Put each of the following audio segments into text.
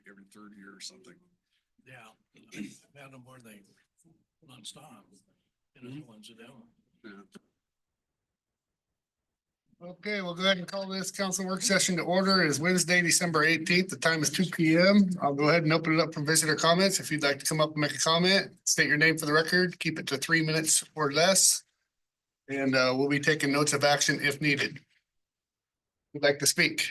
like every third year or something. Yeah, I've had them where they nonstop, and other ones that don't. Yeah. Okay, we'll go ahead and call this council work session to order. It is Wednesday, December 18th. The time is 2 p.m. I'll go ahead and open it up for visitor comments. If you'd like to come up and make a comment, state your name for the record, keep it to 3 minutes or less. And we'll be taking notes of action if needed. Who'd like to speak?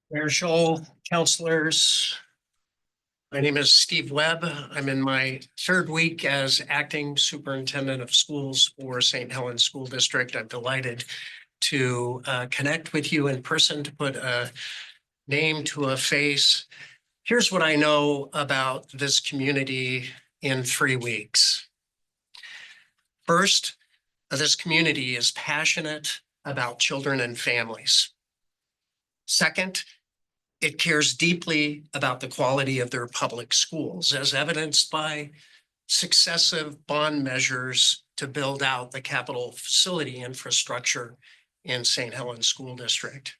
Mayor Scholl, councilors. My name is Steve Webb. I'm in my third week as acting superintendent of schools for St. Helens School District. I'm delighted to connect with you in person, to put a name to a face. Here's what I know about this community in 3 weeks. First, this community is passionate about children and families. Second, it cares deeply about the quality of their public schools, as evidenced by successive bond measures to build out the capital facility infrastructure in St. Helens School District.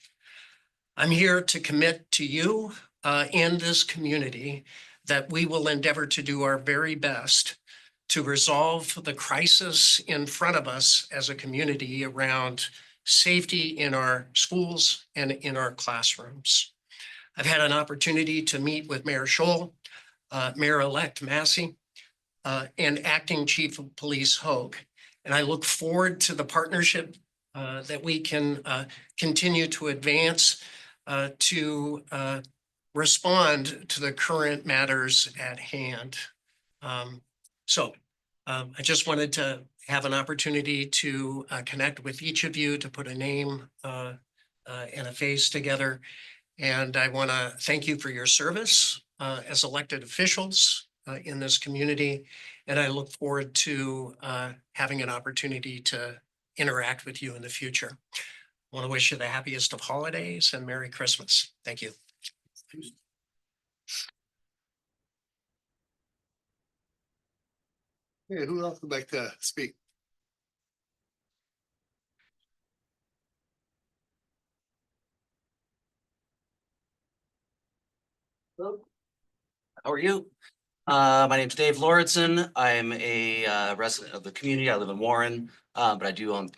I'm here to commit to you and this community that we will endeavor to do our very best to resolve the crisis in front of us as a community around safety in our schools and in our classrooms. I've had an opportunity to meet with Mayor Scholl, Mayor-elect Massey, and Acting Chief of Police Hogue. And I look forward to the partnership that we can continue to advance to respond to the current matters at hand. I just wanted to have an opportunity to connect with each of you, to put a name and a face together. And I want to thank you for your service as elected officials in this community. And I look forward to having an opportunity to interact with you in the future. I want to wish you the happiest of holidays and Merry Christmas. Thank you. Hey, who else would like to speak? How are you? My name's Dave Lauritsen. I'm a resident of the community. I live in Warren, but I do own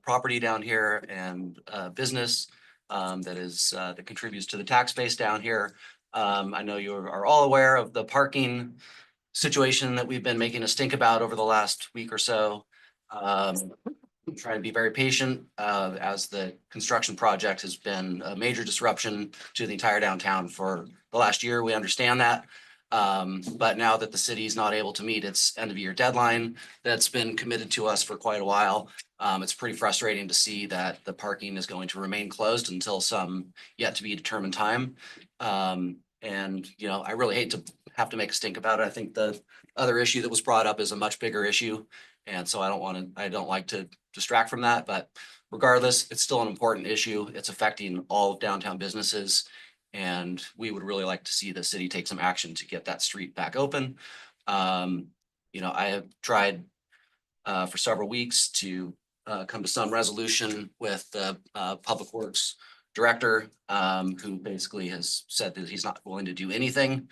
property down here and business that contributes to the tax base down here. I know you are all aware of the parking situation that we've been making a stink about over the last week or so. I'm trying to be very patient as the construction project has been a major disruption to the entire downtown for the last year. We understand that. But now that the city is not able to meet its end of year deadline that's been committed to us for quite a while, it's pretty frustrating to see that the parking is going to remain closed until some yet to be determined time. And, you know, I really hate to have to make a stink about it. I think the other issue that was brought up is a much bigger issue. And so I don't like to distract from that, but regardless, it's still an important issue. It's affecting all of downtown businesses. And we would really like to see the city take some action to get that street back open. You know, I have tried for several weeks to come to some resolution with the Public Works Director, who basically has said that he's not willing to do anything.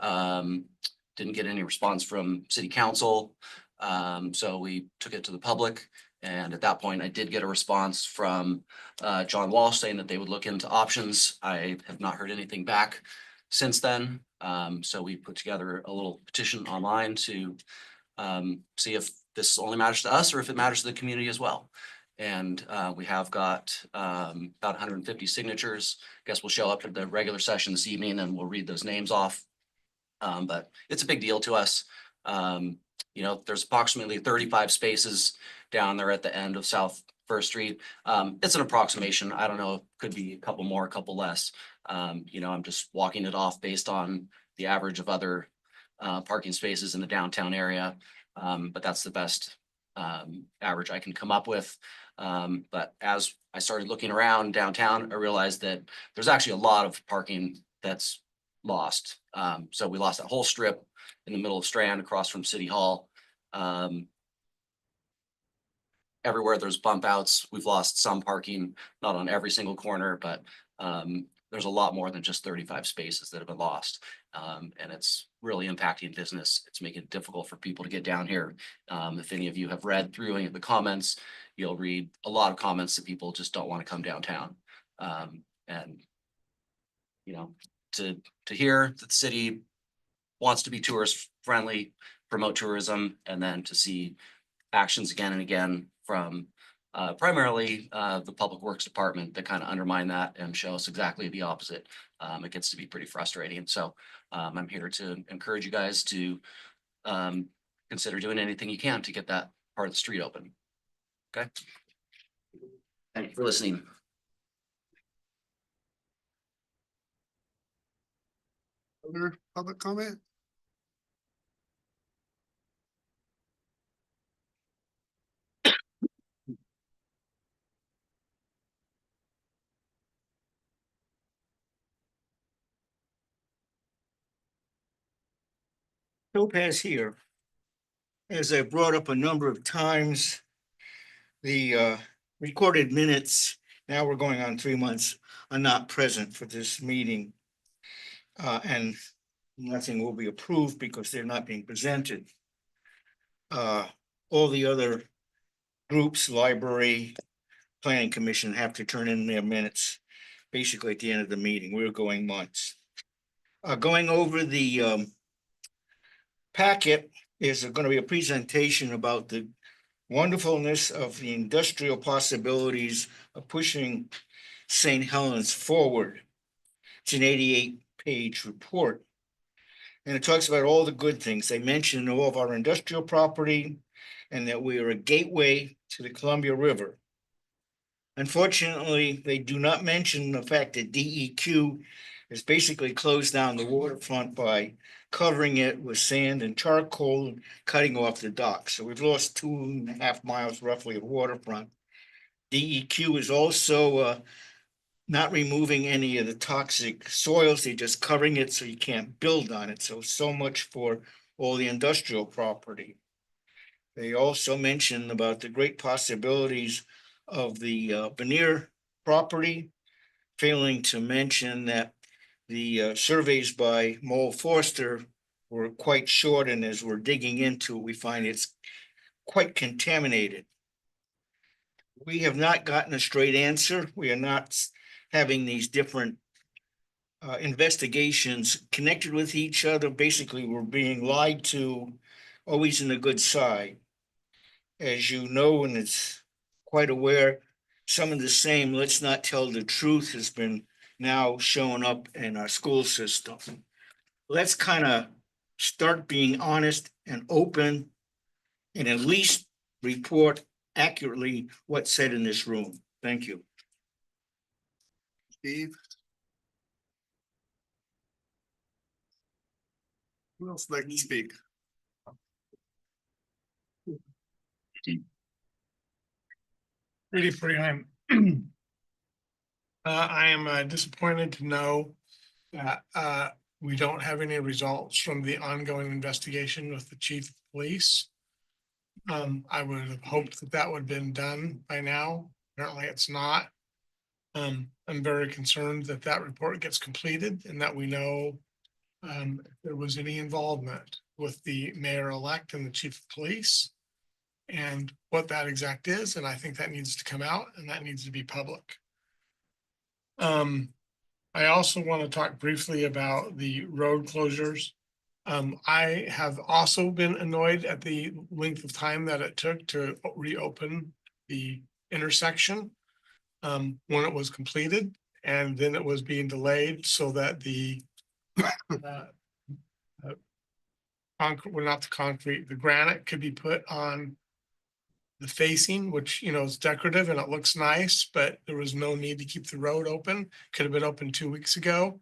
Didn't get any response from City Council. So we took it to the public. And at that point, I did get a response from John Walsh saying that they would look into options. I have not heard anything back since then. So we put together a little petition online to see if this only matters to us or if it matters to the community as well. And we have got about 150 signatures. I guess we'll show up at the regular session this evening and we'll read those names off. But it's a big deal to us. You know, there's approximately 35 spaces down there at the end of South First Street. It's an approximation. I don't know, it could be a couple more, a couple less. You know, I'm just walking it off based on the average of other parking spaces in the downtown area. But that's the best average I can come up with. But as I started looking around downtown, I realized that there's actually a lot of parking that's lost. So we lost that whole strip in the middle of Strand across from City Hall. everywhere there's bump outs. We've lost some parking, not on every single corner, but there's a lot more than just 35 spaces that have been lost. And it's really impacting business. It's making it difficult for people to get down here. If any of you have read through any of the comments, you'll read a lot of comments that people just don't want to come downtown. And you know, to hear that the city wants to be tourist friendly, promote tourism, and then to see actions again and again from primarily the Public Works Department that kind of undermine that and show us exactly the opposite. It gets to be pretty frustrating. So I'm here to encourage you guys to consider doing anything you can to get that part of the street open. Okay. Thank you for listening. Other public comment? Topaz here. As I brought up a number of times, the recorded minutes, now we're going on 3 months, are not present for this meeting. And nothing will be approved because they're not being presented. All the other groups, library, planning commission have to turn in their minutes basically at the end of the meeting. We're going months. Going over the packet is going to be a presentation about the wonderfulness of the industrial possibilities of pushing St. Helens forward. It's an 88-page report. And it talks about all the good things. They mention all of our industrial property and that we are a gateway to the Columbia River. Unfortunately, they do not mention the fact that DEQ has basically closed down the waterfront by covering it with sand and charcoal, and cutting off the dock. So we've lost 2.5 miles roughly of waterfront. DEQ is also not removing any of the toxic soils. They're just covering it so you can't build on it. So much for all the industrial property. They also mention about the great possibilities of the veneer property, failing to mention that the surveys by Mole Forster were quite short, and as we're digging into it, we find it's quite contaminated. We have not gotten a straight answer. We are not having these different investigations connected with each other. Basically, we're being lied to, always in the good side. As you know, and it's quite aware, some of the same let's not tell the truth has been now showing up in our school system. Let's kind of start being honest and open and at least report accurately what's said in this room. Thank you. Steve? Who else would like to speak? Rudy Freeheim. I am disappointed to know that we don't have any results from the ongoing investigation with the chief of police. I would have hoped that that would have been done by now. Apparently it's not. I'm very concerned that that report gets completed and that we know if there was any involvement with the mayor-elect and the chief of police and what that exact is. And I think that needs to come out and that needs to be public. I also want to talk briefly about the road closures. I have also been annoyed at the length of time that it took to reopen the intersection when it was completed, and then it was being delayed so that the concrete, well, not the concrete, the granite could be put on the facing, which, you know, is decorative and it looks nice, but there was no need to keep the road open. Could have been open 2 weeks ago.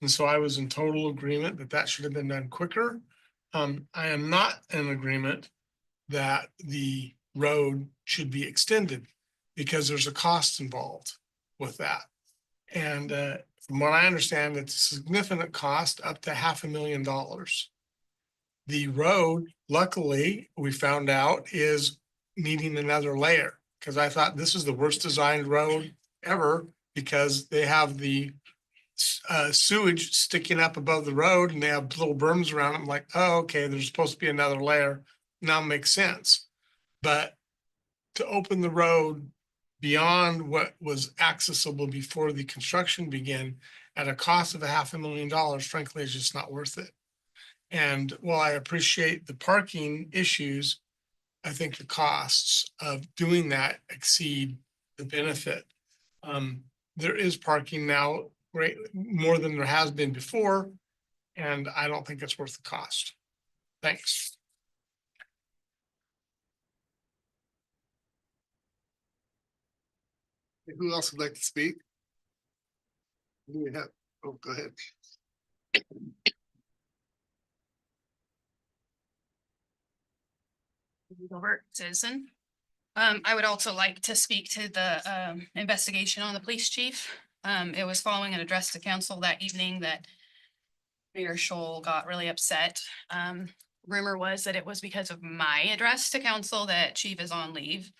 And so I was in total agreement that that should have been done quicker. I am not in agreement that the road should be extended because there's a cost involved with that. And from what I understand, it's a significant cost, up to $500,000. The road, luckily, we found out, is needing another layer. Cause I thought this is the worst designed road ever because they have the sewage sticking up above the road and they have little berms around them. Like, oh, okay, there's supposed to be another layer. Now it makes sense. But to open the road beyond what was accessible before the construction began at a cost of $500,000, frankly, is just not worth it. And while I appreciate the parking issues, I think the costs of doing that exceed the benefit. There is parking now, great, more than there has been before, and I don't think it's worth the cost. Thanks. Who else would like to speak? Who do we have? Oh, go ahead. Gilbert, citizen. I would also like to speak to the investigation on the police chief. It was following an address to council that evening that Mayor Scholl got really upset. Rumor was that it was because of my address to council that chief is on leave.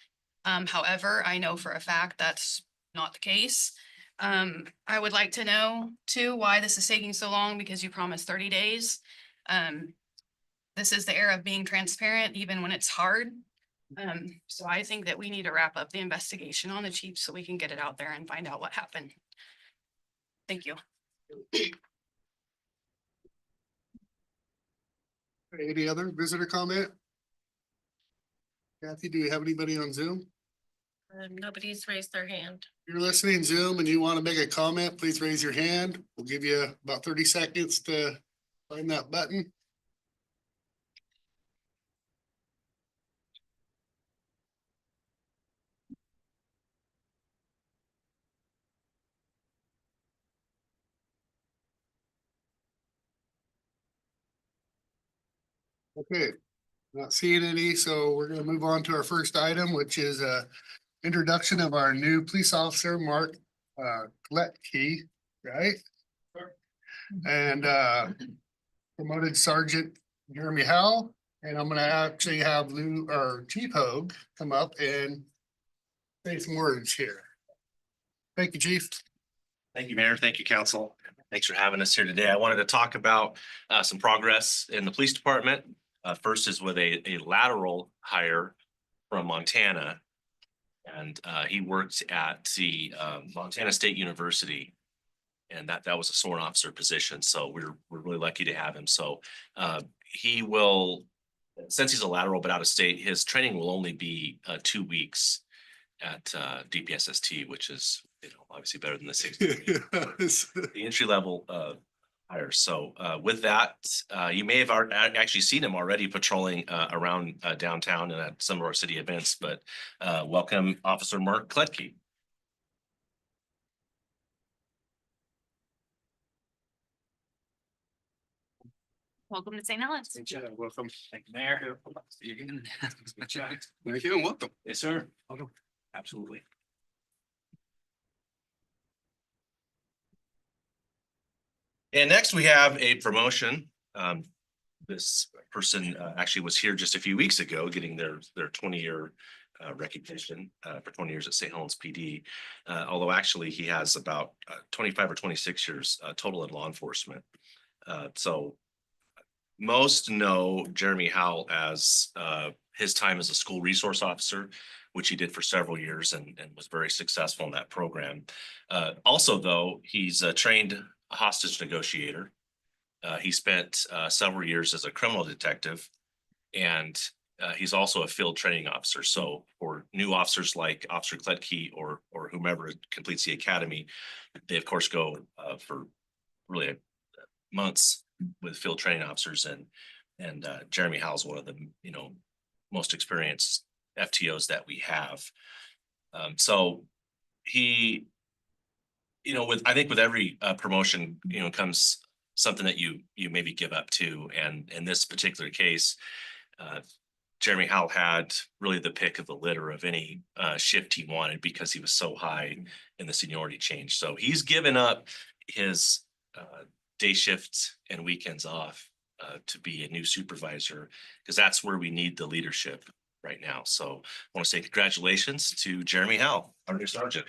However, I know for a fact that's not the case. I would like to know too, why this is taking so long, because you promised 30 days. This is the era of being transparent, even when it's hard. So I think that we need to wrap up the investigation on the chief so we can get it out there and find out what happened. Thank you. Any other visitor comment? Kathy, do you have anybody on Zoom? Nobody's raised their hand. If you're listening Zoom and you want to make a comment, please raise your hand. We'll give you about 30 seconds to find that button. Okay, not seeing any, so we're gonna move on to our first item, which is introduction of our new police officer, Mark Kletke, right? And promoted Sergeant Jeremy Howell, and I'm gonna actually have Lou or Chief Hogue come up and say some words here. Thank you, Chief. Thank you, Mayor. Thank you, Council. Thanks for having us here today. I wanted to talk about some progress in the police department. First is with a lateral hire from Montana. And he worked at the Montana State University. And that was a sworn officer position. So we're really lucky to have him. So he will, since he's a lateral but out of state, his training will only be 2 weeks at DPSST, which is, obviously better than the 60. The entry level hire. So with that, you may have actually seen him already patrolling around downtown and at some of our city events, but welcome Officer Mark Kletke. Welcome to St. Helens. Welcome. Thank you, Mayor. See you again. Thank you and welcome. Yes, sir. Welcome. Absolutely. And next we have a promotion. This person actually was here just a few weeks ago, getting their 20-year recognition for 20 years at St. Helens PD. Although actually he has about 25 or 26 years total in law enforcement. So most know Jeremy Howell as his time as a school resource officer, which he did for several years and was very successful in that program. Also, though, he's a trained hostage negotiator. He spent several years as a criminal detective, and he's also a field training officer. So for new officers like Officer Kletke or whomever completes the academy, they of course go for really months with field training officers, and Jeremy Howell's one of the most experienced FTOs that we have. So he, I think with every promotion, comes something that you maybe give up to, and in this particular case, Jeremy Howell had really the pick of the litter of any shift he wanted because he was so high in the seniority change. So he's given up his day shifts and weekends off to be a new supervisor, because that's where we need the leadership right now. So I want to say congratulations to Jeremy Howe, our new sergeant.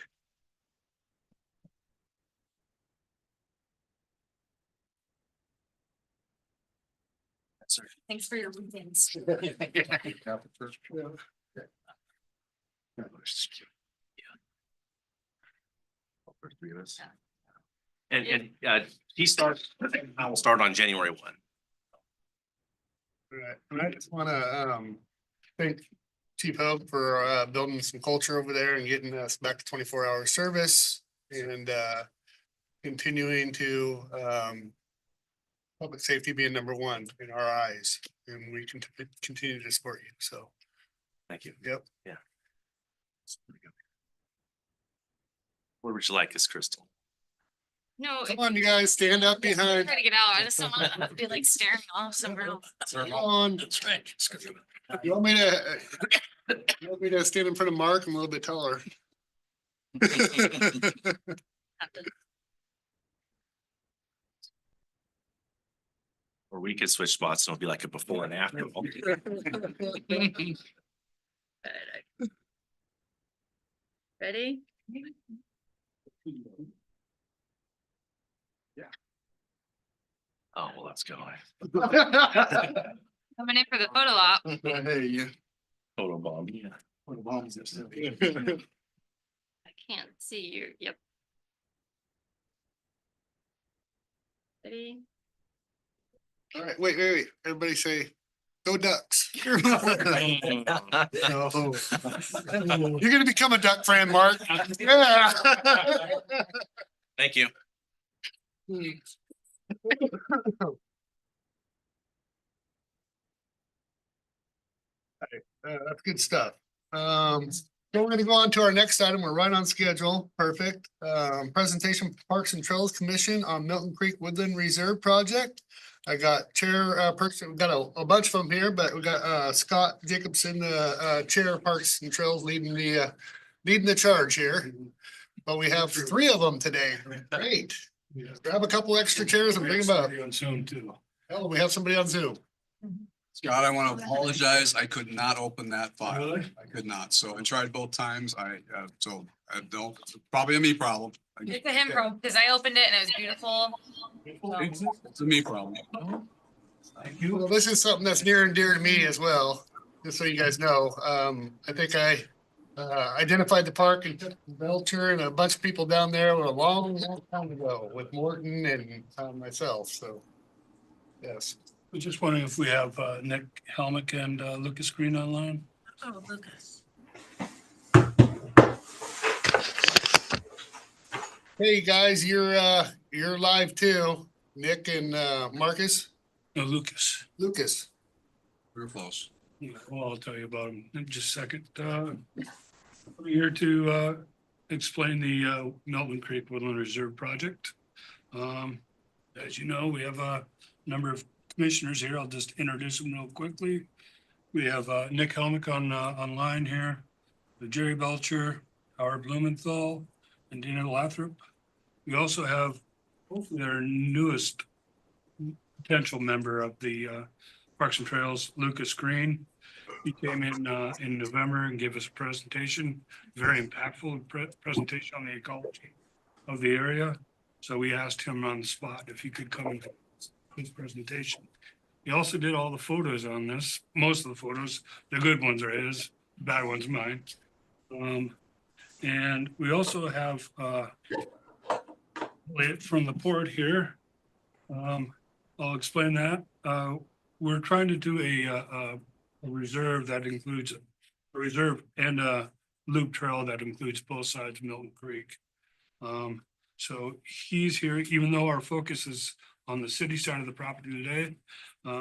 Thanks for your weekends. And he starts, I will start on January 1. Right, and I just wanna thank Chief Hope for building some culture over there and getting us back to 24-hour service and continuing to public safety being number one in our eyes, and we can continue to support you, so. Thank you. Yep. Yeah. Where would you like this, Crystal? No, Come on, you guys, stand up behind. try to get out. I just don't want to be like staring off somewhere else. Come on. That's right. You want me to stand in front of Mark? I'm a little bit taller. Or we could switch spots and it'll be like a before and after. Ready? Oh, well, let's go. Coming in for the photo op. Hey, yeah. Photo bomb. Yeah. I can't see you. Yep. Ready? All right, wait. Everybody say, go Ducks. You're gonna become a Duck fan, Mark. Yeah. Thank you. That's good stuff. So we're gonna go on to our next item. We're right on schedule. Perfect. Presentation Parks and Trails Commission on Milton Creek Woodland Reserve Project. I got person, we got a bunch of them here, but we got Scott Jacobson, the chair of Parks and Trails leading the charge here. But we have 3 of them today. Great. Grab a couple extra chairs and bring them up. On Zoom too. Oh, we have somebody on Zoom. Scott, I want to apologize. I could not open that file. I could not. So I tried both times. I don't, probably a me problem. It's a him problem because I opened it and it was beautiful. It's a me problem. Well, this is something that's near and dear to me as well, just so you guys know. I think I identified the park and took Belcher and a bunch of people down there a long time ago with Morton and myself, so. Yes. We're just wondering if we have Nick Helmick and Lucas Green online. Oh, Lucas. Hey, guys, you're live too. Nick and Marcus, No, Lucas. Lucas. We're close. Yeah, well, I'll tell you about him in just a second. I'm here to explain the Milton Creek Woodland Reserve Project. As you know, we have a number of commissioners here. I'll just introduce them real quickly. We have Nick Helmick online here, Jerry Belcher, Howard Blumenthal, and Dina Lathrop. We also have hopefully their newest potential member of the Parks and Trails, Lucas Green. He came in November and gave us a presentation, very impactful presentation on the ecology of the area. So we asked him on the spot if he could come and do his presentation. He also did all the photos on this, most of the photos. The good ones are his, the bad ones mine. And we also have from the port here. I'll explain that. We're trying to do a reserve that includes a reserve and a loop trail that includes both sides of Milton Creek. So he's here, even though our focus is on the city side of the property today.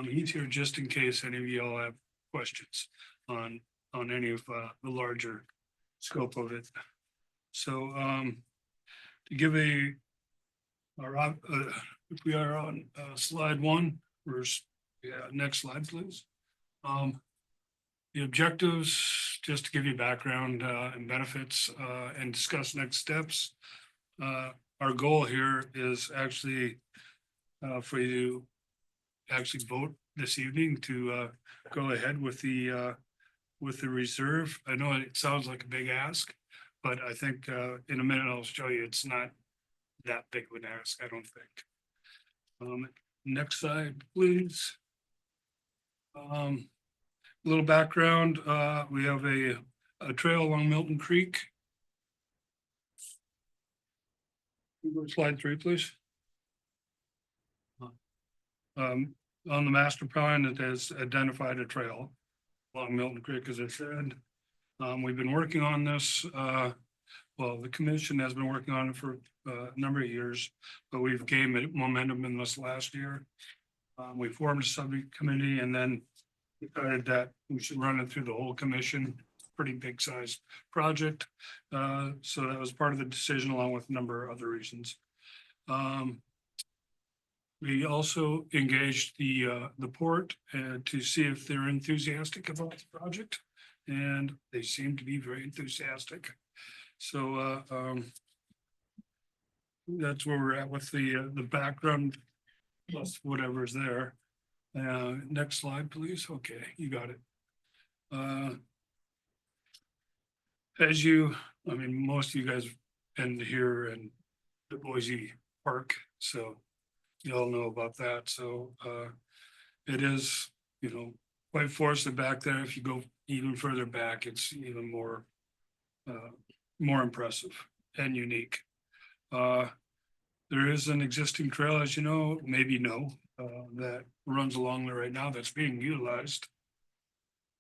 He's here just in case any of y'all have questions on any of the larger scope of it. So to give if we are on slide 1, next slide, please. The objectives, just to give you background and benefits and discuss next steps. Our goal here is actually for you to actually vote this evening to go ahead with the with the reserve. I know it sounds like a big ask, but I think in a minute I'll show you it's not that big of an ask, I don't think. Next slide, please. Little background, we have a trail along Milton Creek. Slide 3, please. On the master plan, it has identified a trail along Milton Creek, as I said. We've been working on this, well, the commission has been working on it for a number of years, but we've gained momentum in this last year. We formed a subcommittee and then decided that we should run it through the whole commission, pretty big size project. So that was part of the decision along with a number of other reasons. We also engaged the port to see if they're enthusiastic about the project, and they seem to be very enthusiastic. So that's where we're at with the background plus whatever's there. Next slide, please. Okay, you got it. As you, I mean, most of you guys end here in the Boise Park, so you all know about that. So it is, you know, quite forested back there. If you go even further back, it's even more impressive and unique. There is an existing trail, as you know, maybe know, that runs along there right now that's being utilized.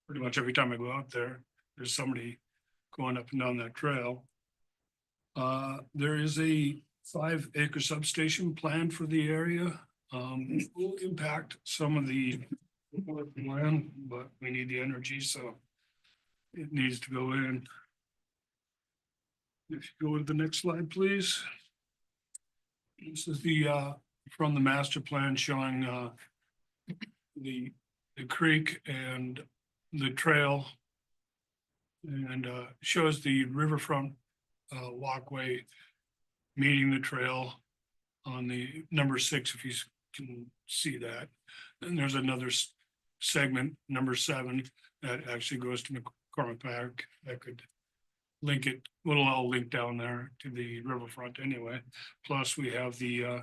Pretty much every time I go out there, there's somebody going up and down that trail. There is a 5-acre substation planned for the area. It will impact some of the land, but we need the energy, so it needs to go in. If you go to the next slide, please. This is the from the master plan showing the creek and the trail, and shows the riverfront walkway meeting the trail on the number 6, if you can see that. And there's another segment, number 7, that actually goes to McCormick Park that could link it. We'll all link down there to the riverfront anyway. Plus we have the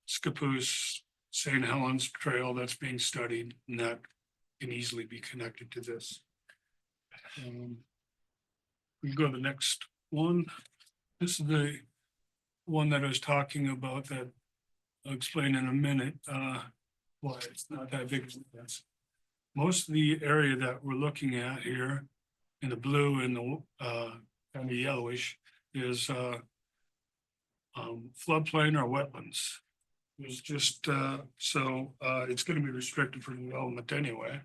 Scappoose St. Helens Trail that's being studied, and that can easily be connected to this. We can go to the next one. This is the one that I was talking about that I'll explain in a minute why it's not that big of a mess. Most of the area that we're looking at here in the blue and the kind of yellowish is floodplain or wetlands. It's just so it's going to be restricted for development anyway.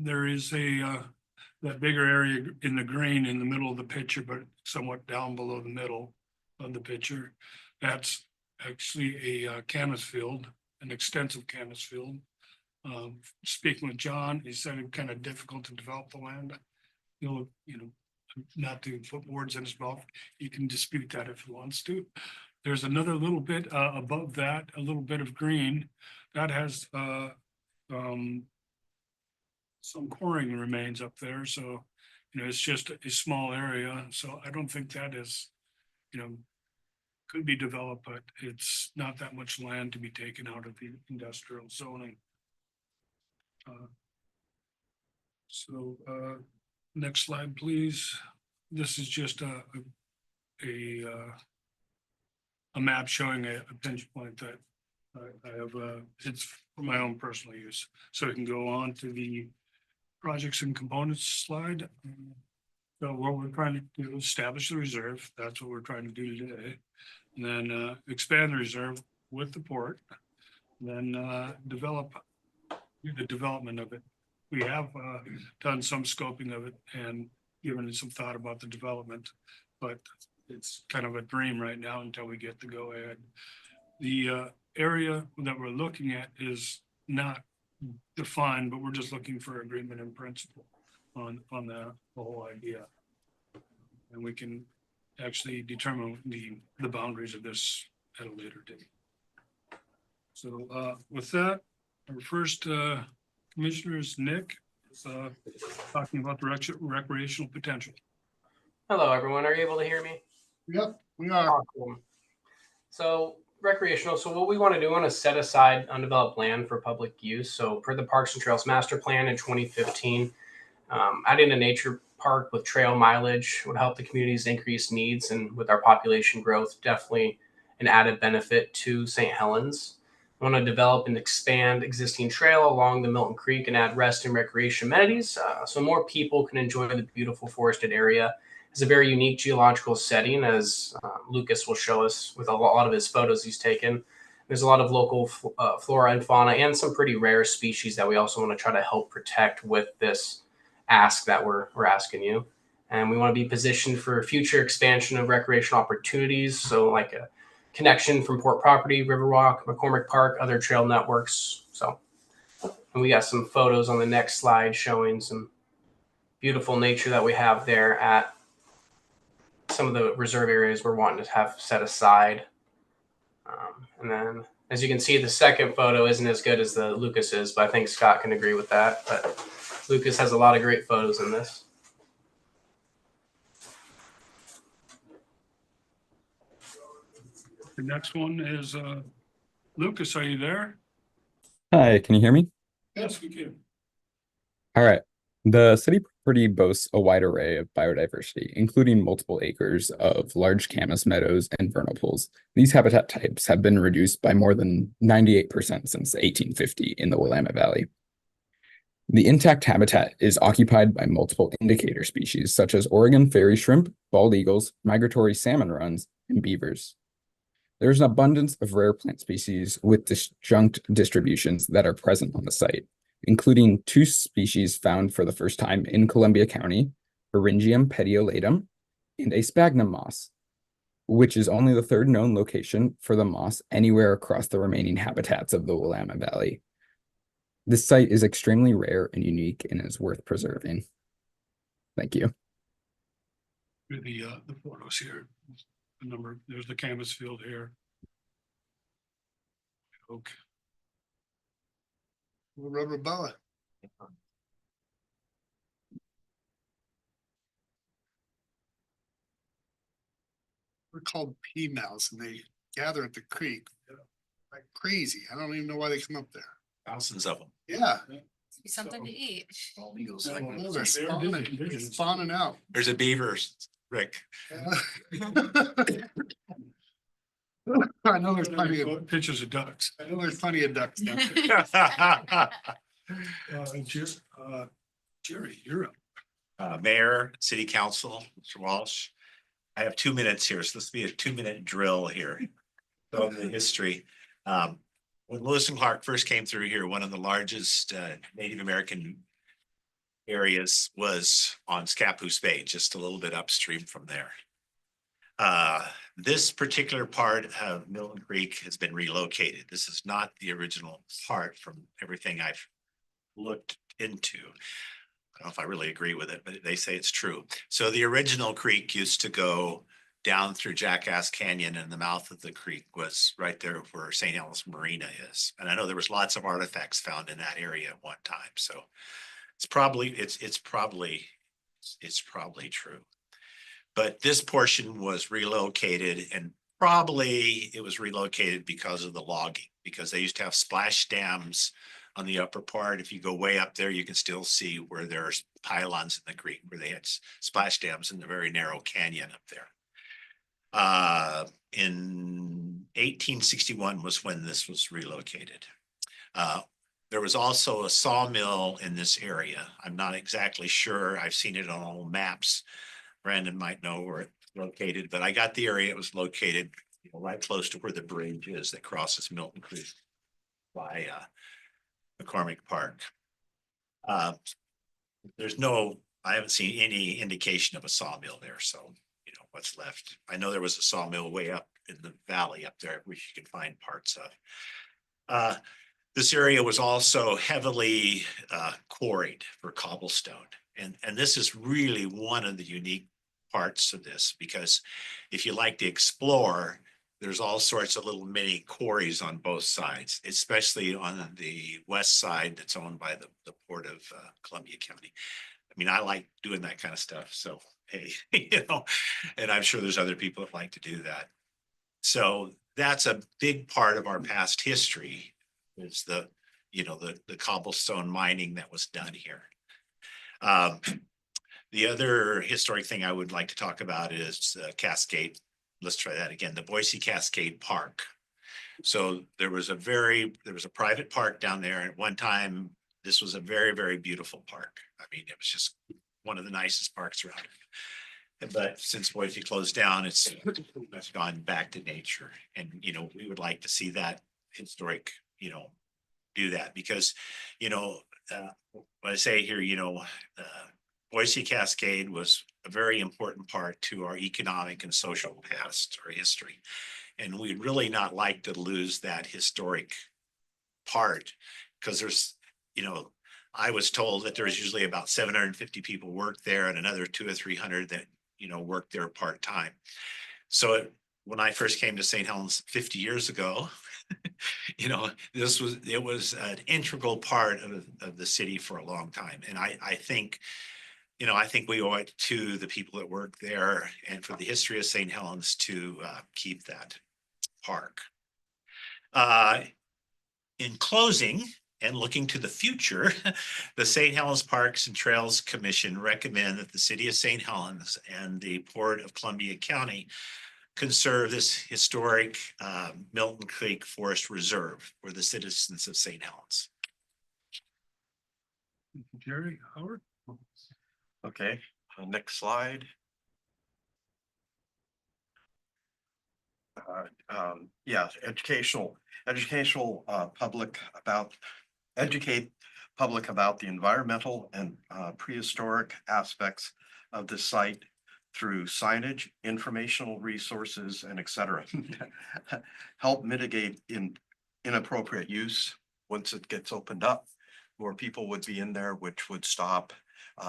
There is that bigger area in the green in the middle of the picture, but somewhat down below the middle of the picture. That's actually a canvas field, an extensive canvas field. Speaking with John, he said it kind of difficult to develop the land. You know, not to put words in his mouth. He can dispute that if he wants to. There's another little bit above that, a little bit of green that has some coring remains up there. So, you know, it's just a small area. So I don't think that is, you know, could be developed, but it's not that much land to be taken out of the industrial zoning. Next slide, please. This is just a map showing a pinch point that I have. It's for my own personal use. So we can go on to the projects and components slide. So what we're trying to do is establish the reserve. That's what we're trying to do today. And then expand the reserve with the port. Then do the development of it. We have done some scoping of it and given it some thought about the development, but it's kind of a dream right now until we get the go ahead. The area that we're looking at is not defined, but we're just looking for agreement in principle on the whole idea. And we can actually determine the boundaries of this at a later date. So with that, our first commissioner is Nick. talking about the recreational potential. Hello, everyone. Are you able to hear me? Yep, we are. Awesome. So recreational, so what we want to do, we want to set aside undeveloped land for public use. So per the Parks and Trails Master Plan in 2015, adding a nature park with trail mileage would help the community's increased needs, and with our population growth, definitely an added benefit to St. Helens. I want to develop and expand existing trail along the Milton Creek and add rest and recreation amenities so more people can enjoy the beautiful forested area. It's a very unique geological setting, as Lucas will show us with a lot of his photos he's taken. There's a lot of local flora and fauna and some pretty rare species that we also want to try to help protect with this ask that we're asking you. And we want to be positioned for future expansion of recreational opportunities. So like a connection from Port Property, Riverwalk, McCormick Park, other trail networks. So, and we got some photos on the next slide showing some beautiful nature that we have there at some of the reserve areas we're wanting to have set aside. And then, as you can see, the second photo isn't as good as the Lucas is, but I think Scott can agree with that. But Lucas has a lot of great photos in this. The next one is Lucas, are you there? Hi, can you hear me? Yes, we can. All right. The city property boasts a wide array of biodiversity, including multiple acres of large camas meadows and vernal pools. These habitat types have been reduced by more than 98% since 1850 in the Willamette Valley. The intact habitat is occupied by multiple indicator species, such as Oregon fairy shrimp, bald eagles, migratory salmon runs, and beavers. There's an abundance of rare plant species with disjunct distributions that are present on the site, including 2 species found for the first time in Columbia County, Eryngium petiolatum, and a sphagnum moss, which is only the 3rd known location for the moss anywhere across the remaining habitats of the Willamette Valley. This site is extremely rare and unique and is worth preserving. Thank you. The photos here. The number, there's the canvas field here. Okay. Rubber Bella. We're called pea mouse and they gather at the creek like crazy. I don't even know why they come up there. Thousands of them. Yeah. Something to eat. No, they're spawning out. There's a beaver, Rick. I know there's plenty of, Pictures of ducks. I know there's plenty of ducks down there. Jerry, you're up. Mayor, City Council, Mr. Walsh. I have 2 minutes here, so this will be a 2-minute drill here. So the history. When Lewis and Clark first came through here, one of the largest Native American areas was on Scappoose Bay, just a little bit upstream from there. This particular part of Milton Creek has been relocated. This is not the original part from everything I've looked into. I don't know if I really agree with it, but they say it's true. So the original creek used to go down through Jackass Canyon, and the mouth of the creek was right there where St. Helens Marina is. And I know there was lots of artifacts found in that area at one time. So it's probably true. But this portion was relocated, and probably it was relocated because of the logging, because they used to have splash dams on the upper part. If you go way up there, you can still see where there's pylons in the creek, where they had splash dams in the very narrow canyon up there. In 1861 was when this was relocated. There was also a sawmill in this area. I'm not exactly sure. I've seen it on all maps. Brandon might know where it's located, but I got the area it was located, right close to where the bridge is that crosses Milton Creek by McCormick Park. I haven't seen any indication of a sawmill there, so what's left. I know there was a sawmill way up in the valley up there, which you can find parts of. This area was also heavily quarried for cobblestone. And this is really one of the unique parts of this, because if you like to explore, there's all sorts of little mini quarries on both sides, especially on the west side that's owned by the Port of Columbia County. I mean, I like doing that kind of stuff, so hey, and I'm sure there's other people that like to do that. So that's a big part of our past history, is the cobblestone mining that was done here. The other historic thing I would like to talk about is Cascade. Let's try that again, the Boise Cascade Park. So there was a private park down there. At one time, this was a very, very beautiful park. I mean, it was just one of the nicest parks around. But since Boise closed down, it's gone back to nature. And, we would like to see that historic, do that, because, what I say here, Boise Cascade was a very important part to our economic and social past, our history. And we'd really not like to lose that historic part, because there's, I was told that there's usually about 750 people work there and another 200 or 300 that, work there part-time. So when I first came to St. Helens 50 years ago, it was an integral part of the city for a long time. And I think we owe it to the people that work there and for the history of St. Helens to keep that park. In closing, and looking to the future, the St. Helens Parks and Trails Commission recommend that the city of St. Helens and the Port of Columbia County conserve this historic Milton Creek Forest Reserve for the citizens of St. Helens. Jerry, Howard? Okay, next slide. Yeah, educational public educate public about the environmental and prehistoric aspects of the site through signage, informational resources, and etc. Help mitigate inappropriate use once it gets opened up. More people would be in there, which would stop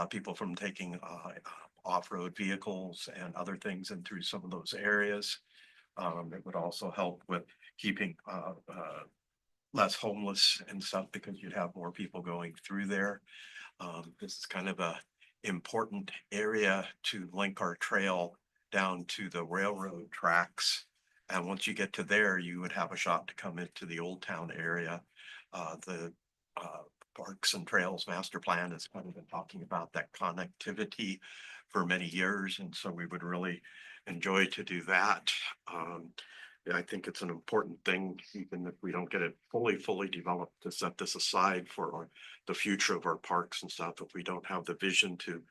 people from taking off-road vehicles and other things in through some of those areas. It would also help with keeping less homeless and stuff, because you'd have more people going through there. This is kind of a important area to link our trail down to the railroad tracks. And once you get to there, you would have a shot to come into the Old Town area. The Parks and Trails Master Plan has kind of been talking about that connectivity for many years. And so we would really enjoy to do that. I think it's an important thing, even if we don't get it fully developed, to set this aside for the future of our parks and stuff. If we don't have the vision to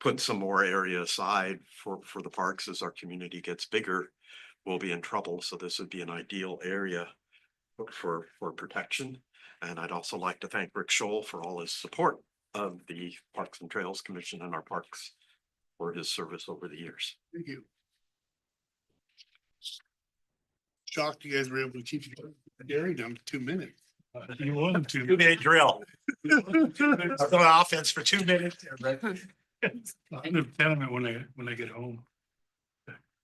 put some more area aside for the parks as our community gets bigger, we'll be in trouble. So this would be an ideal area for protection. And I'd also like to thank Rick Scholl for all his support of the Parks and Trails Commission and our parks for his service over the years. Thank you. Shocked you guys were able to keep Gary down to 2 minutes. You wanted to. 2-minute drill. Offense for 2 minutes. I'm the tenement when I get home.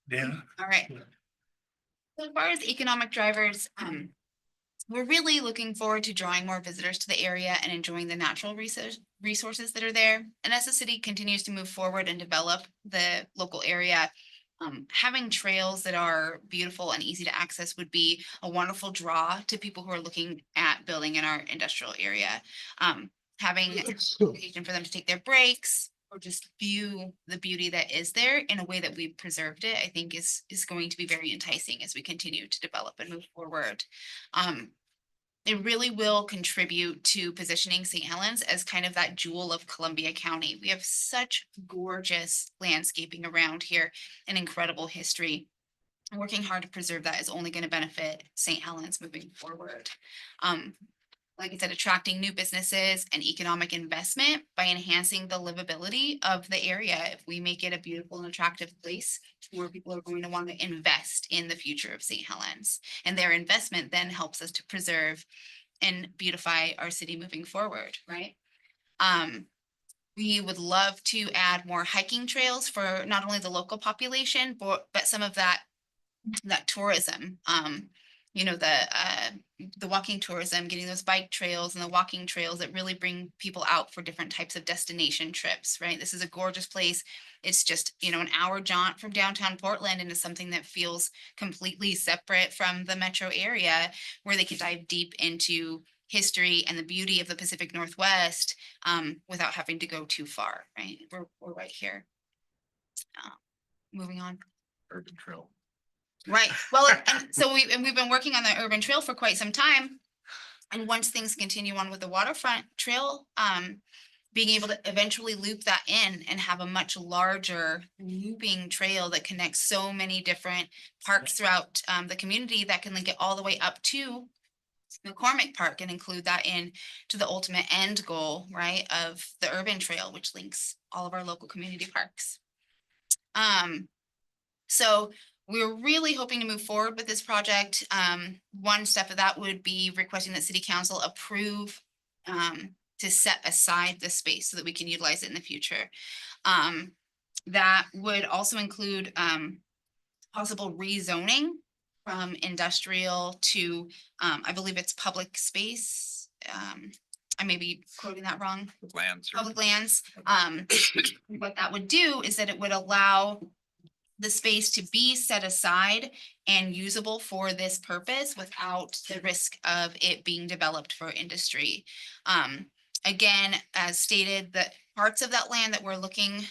Dan? All right. So as far as economic drivers, we're really looking forward to drawing more visitors to the area and enjoying the natural resources that are there. And as the city continues to move forward and develop the local area, having trails that are beautiful and easy to access would be a wonderful draw to people who are looking at building in our industrial area. Having occasion for them to take their breaks or just view the beauty that is there in a way that we've preserved it, I think is going to be very enticing as we continue to develop and move forward. It really will contribute to positioning St. Helens as kind of that jewel of Columbia County. We have such gorgeous landscaping around here and incredible history. Working hard to preserve that is only going to benefit St. Helens moving forward. Like I said, attracting new businesses and economic investment by enhancing the livability of the area. If we make it a beautiful and attractive place where people are going to want to invest in the future of St. Helens, and their investment then helps us to preserve and beautify our city moving forward, right? We would love to add more hiking trails for not only the local population, but some of that that tourism, you know, the walking tourism, getting those bike trails and the walking trails that really bring people out for different types of destination trips, right? This is a gorgeous place. It's just, you know, an hour jaunt from downtown Portland into something that feels completely separate from the metro area, where they can dive deep into history and the beauty of the Pacific Northwest, without having to go too far, right? We're right here. Moving on. Urban Trail. Right, well, and so we've been working on the urban trail for quite some time. And once things continue on with the waterfront trail, being able to eventually loop that in and have a much larger looping trail that connects so many different parks throughout the community, that can link it all the way up to McCormick Park and include that in to the ultimate end goal, right, of the urban trail, which links all of our local community parks. So we're really hoping to move forward with this project. One step of that would be requesting that City Council approve to set aside the space so that we can utilize it in the future. That would also include possible rezoning from industrial to, I believe it's public space. I may be quoting that wrong. Lands. Public lands. What that would do is that it would allow the space to be set aside and usable for this purpose without the risk of it being developed for industry. Again, as stated, the parts of that land that we're looking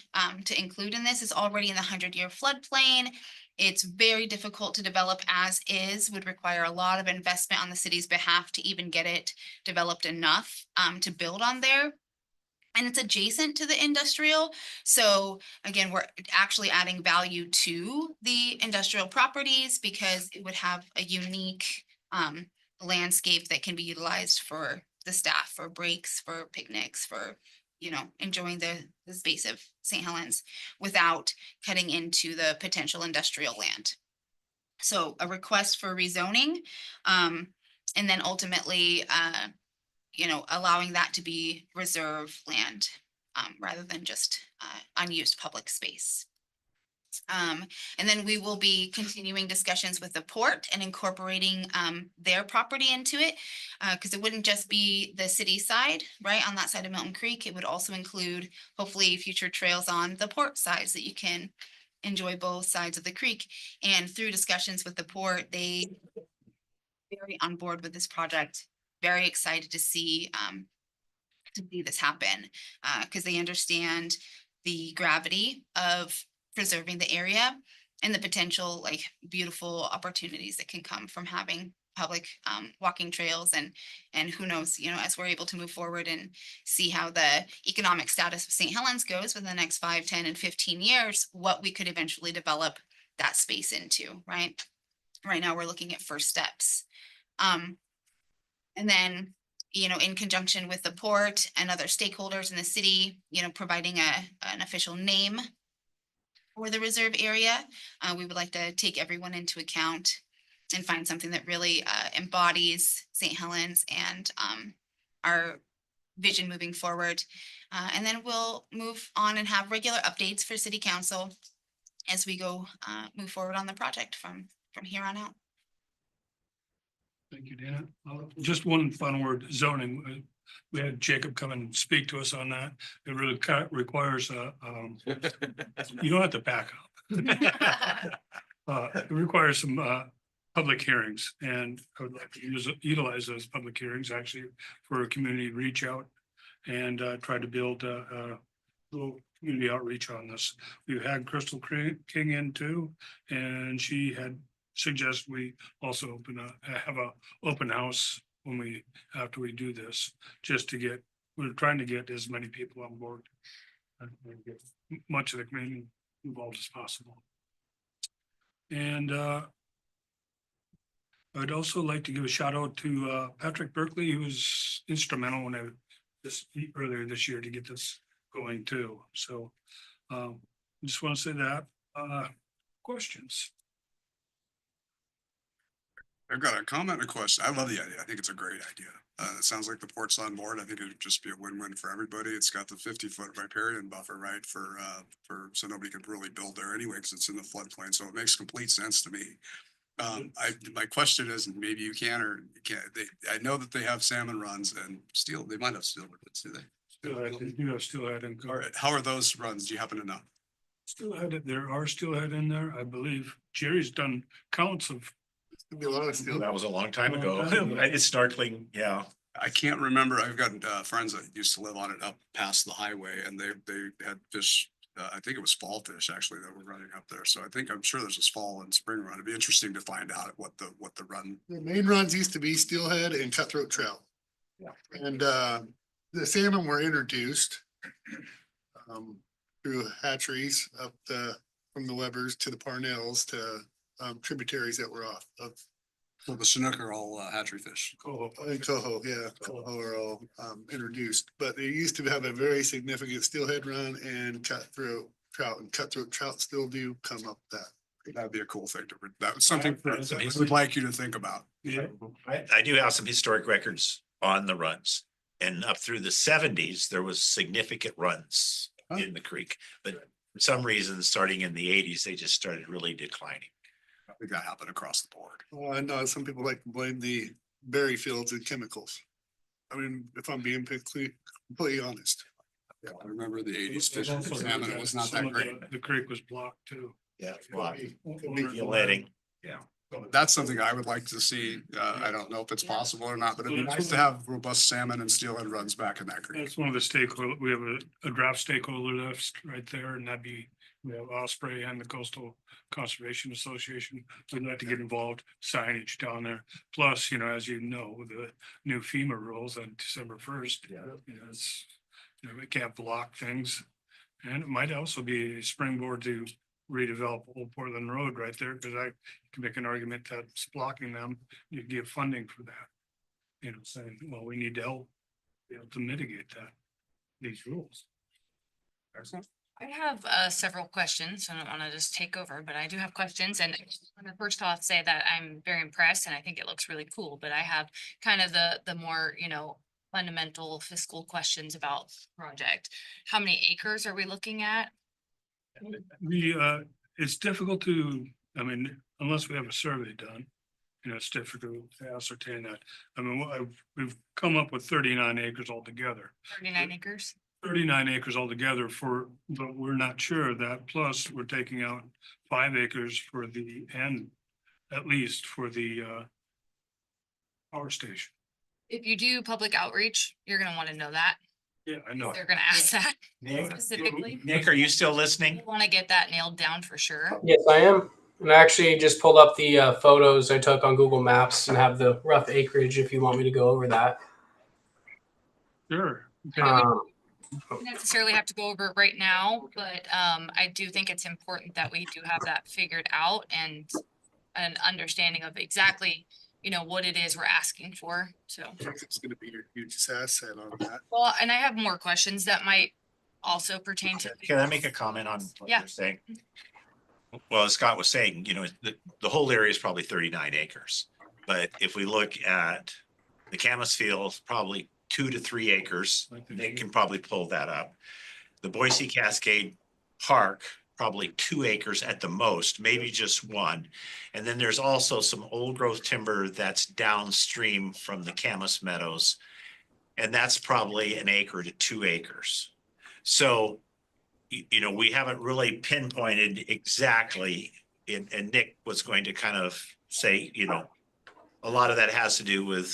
to include in this is already in the 100-year floodplain. It's very difficult to develop as is, would require a lot of investment on the city's behalf to even get it developed enough to build on there. And it's adjacent to the industrial. So again, we're actually adding value to the industrial properties because it would have a unique landscape that can be utilized for the staff, for breaks, for picnics, for, you know, enjoying the space of St. Helens without cutting into the potential industrial land. So a request for rezoning, and then ultimately, you know, allowing that to be reserve land rather than just unused public space. And then we will be continuing discussions with the port and incorporating their property into it, because it wouldn't just be the city side, right, on that side of Milton Creek. It would also include hopefully future trails on the port side so that you can enjoy both sides of the creek. And through discussions with the port, they very on board with this project. Very excited to see this happen because they understand the gravity of preserving the area and the potential like beautiful opportunities that can come from having public walking trails and who knows, you know, as we're able to move forward and see how the economic status of St. Helens goes within the next 5, 10, and 15 years, what we could eventually develop that space into, right? Right now, we're looking at first steps. And then, you know, in conjunction with the port and other stakeholders in the city, you know, providing an official name for the reserve area, we would like to take everyone into account and find something that really embodies St. Helens and our vision moving forward. And then we'll move on and have regular updates for City Council as we go move forward on the project from here on out. Thank you, Dana. Just one final word, zoning. We had Jacob come and speak to us on that. It really requires you don't have to back up. It requires some public hearings, and I would like to utilize those public hearings actually for a community reach out and try to build a little community outreach on this. We've had Crystal King in too, and she had suggest we also have a open house after we do this, just to we're trying to get as many people on board and get much of the community involved as possible. And I'd also like to give a shout out to Patrick Berkeley, who was instrumental in earlier this year to get this going too. So just want to say that. Questions? I've got a comment and a question. I love the idea. I think it's a great idea. It sounds like the port's on board. I think it'd just be a win-win for everybody. It's got the 50-foot riparian buffer, right, so nobody could really build there anyway, because it's in the floodplain, so it makes complete sense to me. My question is, maybe you can or you can't, I know that they have salmon runs and they might have steelhead runs, do they? Steelhead and. All right, how are those runs? Do you happen to know? Steelhead, there are steelhead in there, I believe. Jerry's done counts of. There'll be a lot of steel. That was a long time ago. Oh, It's snorkeling, yeah. I can't remember. I've got friends that used to live on it up past the highway and they had fish. I think it was fall fish actually that were running up there. So I'm sure there's a fall and spring run. It'd be interesting to find out what the run. The main runs used to be steelhead and cutthroat trout. Yeah. And the salmon were introduced through hatcheries from the Webbers to the Parnells to tributaries that were off of So the Chinook are all hatchery fish. Coho. in Coho, yeah, Coho are all introduced, but they used to have a very significant steelhead run and cutthroat trout still do come up that. That'd be a cool thing that was something I would like you to think about. Yeah. I do have some historic records on the runs. And up through the 70s, there was significant runs in the creek. But for some reason, starting in the 80s, they just started really declining. I think that happened across the board. Well, I know some people like to blame the berry fields and chemicals. I mean, if I'm being completely honest. Yeah, I remember the 80s There's fishing also salmon. It was not some that of great. The creek was blocked too. Yeah. Letting. That's something I would like to see. I don't know if it's possible or not, but it'd be nice to have robust salmon and steelhead runs back in that creek. That's one of the stakeholder, we have a draft stakeholder list right there, and that'd be, we have Osprey and the Coastal Conservation Association. We'd like to get involved, signage down there. Plus, as you know, the new FEMA rules on December 1st. It's, we can't block things. And it might also be a springboard to redevelop Old Portland Road right there, because I can make an argument that it's blocking them. You give funding for that. Saying, well, we need to help be able to mitigate these rules. I have several questions. I don't want to just take over, but I do have questions. And I'm gonna first off say that I'm very impressed and I think it looks really cool, but I have kind of the more, fundamental fiscal questions about the project. How many acres are we looking at? It's difficult to, unless we have a survey done, it's difficult to ascertain that. We've come up with 39 acres altogether. 39 acres? 39 acres altogether but we're not sure of that. Plus, we're taking out 5 acres for the end, at least for the power station. If you do public outreach, you're gonna want to know that. Yeah, I know. They're gonna ask that Nick, specifically. Nick, are you still listening? Want to get that nailed down for sure. Yes, I am. And I actually just pulled up the photos I took on Google Maps and have the rough acreage if you want me to go over that. Sure. Okay. Don't necessarily have to go over it right now, but I do think it's important that we do have that figured out and an understanding of exactly, what it is we're asking for. So, It's gonna be your hugest asset on that. well, and I have more questions that might also pertain to. Can I make a comment on what Yeah. you're saying? Well, as Scott was saying, the whole area is probably 39 acres. But if we look at the Camas Field, probably 2 to 3 acres, they can probably pull that up. The Boise Cascade Park, probably 2 acres at the most, maybe just 1. And then there's also some old growth timber that's downstream from the Camas Meadows. And that's probably 1 acre to 2 acres. So, we haven't really pinpointed exactly, and Nick was going to kind of say, a lot of that has to do with,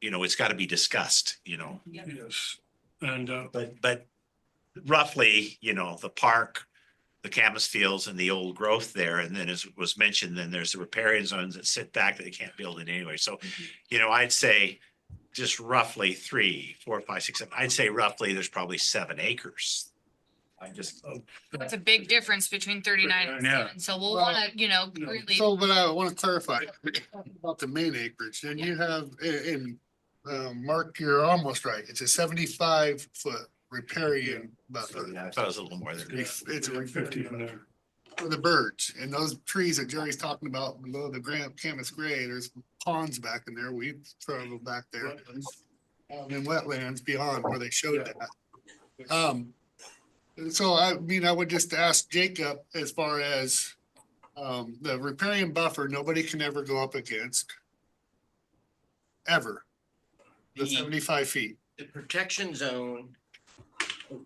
it's got to be discussed, Yes. And but roughly, the park, the Camas Fields and the old growth there. And then as was mentioned, then there's the riparian zones that sit back that they can't build in anyway. So, I'd say just roughly 3, 4, 5, 6, 7, I'd say roughly there's probably 7 acres. That's a big difference between 39 and Yeah. 7. So we'll want to, really. So, but I want to clarify about the main acreage, then you have Mark, you're almost right. It's a 75-foot riparian buffer. I thought it was a little more than that. It's a 50 in there. for the birds and those trees that Jerry's talking about below the Camas Gray, there's ponds back in there. We've traveled back there. In wetlands beyond where they showed that. So I mean, I would just ask Jacob as far as the riparian buffer, nobody can ever go up against. Ever. The 75 feet. The protection zone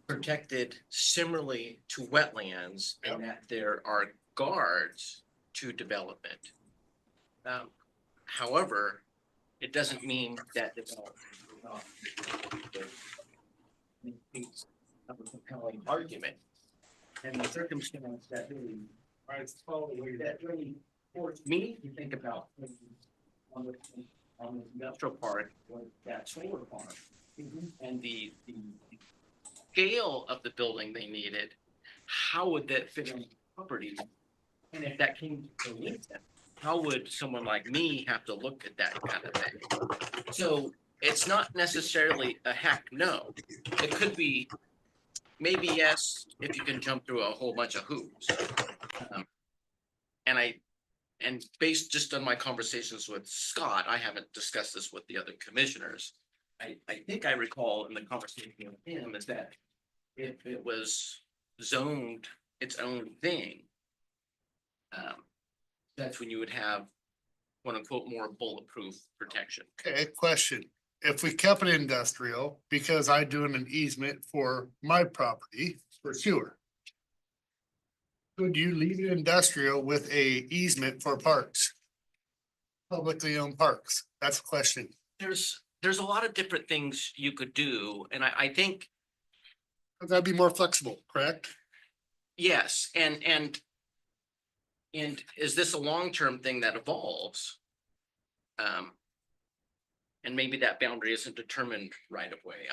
protected similarly to wetlands in that there are guards to development. However, it doesn't mean that development is not a compelling argument. And the circumstance that really, that really forced me to think about on the industrial park, was that solar farm. And the scale of the building they needed, how would that fit on the property? And if that came to Lincoln, how would someone like me have to look at that kind of thing? So it's not necessarily a heck no. It could be maybe yes, if you can jump through a whole bunch of hoops. And based just on my conversations with Scott, I haven't discussed this with the other commissioners. I think I recall in the conversation with him is that if it was zoned its own thing, that's when you would have quote unquote more bulletproof protection. Okay, question. If we kept it industrial, because I do an easement for my property for sewer. Could you leave it industrial with a easement for parks? Publicly owned parks? That's a question. There's a lot of different things you could do, and I think That'd be more flexible, correct? yes, and is this a long-term thing that evolves? And maybe that boundary isn't determined right away.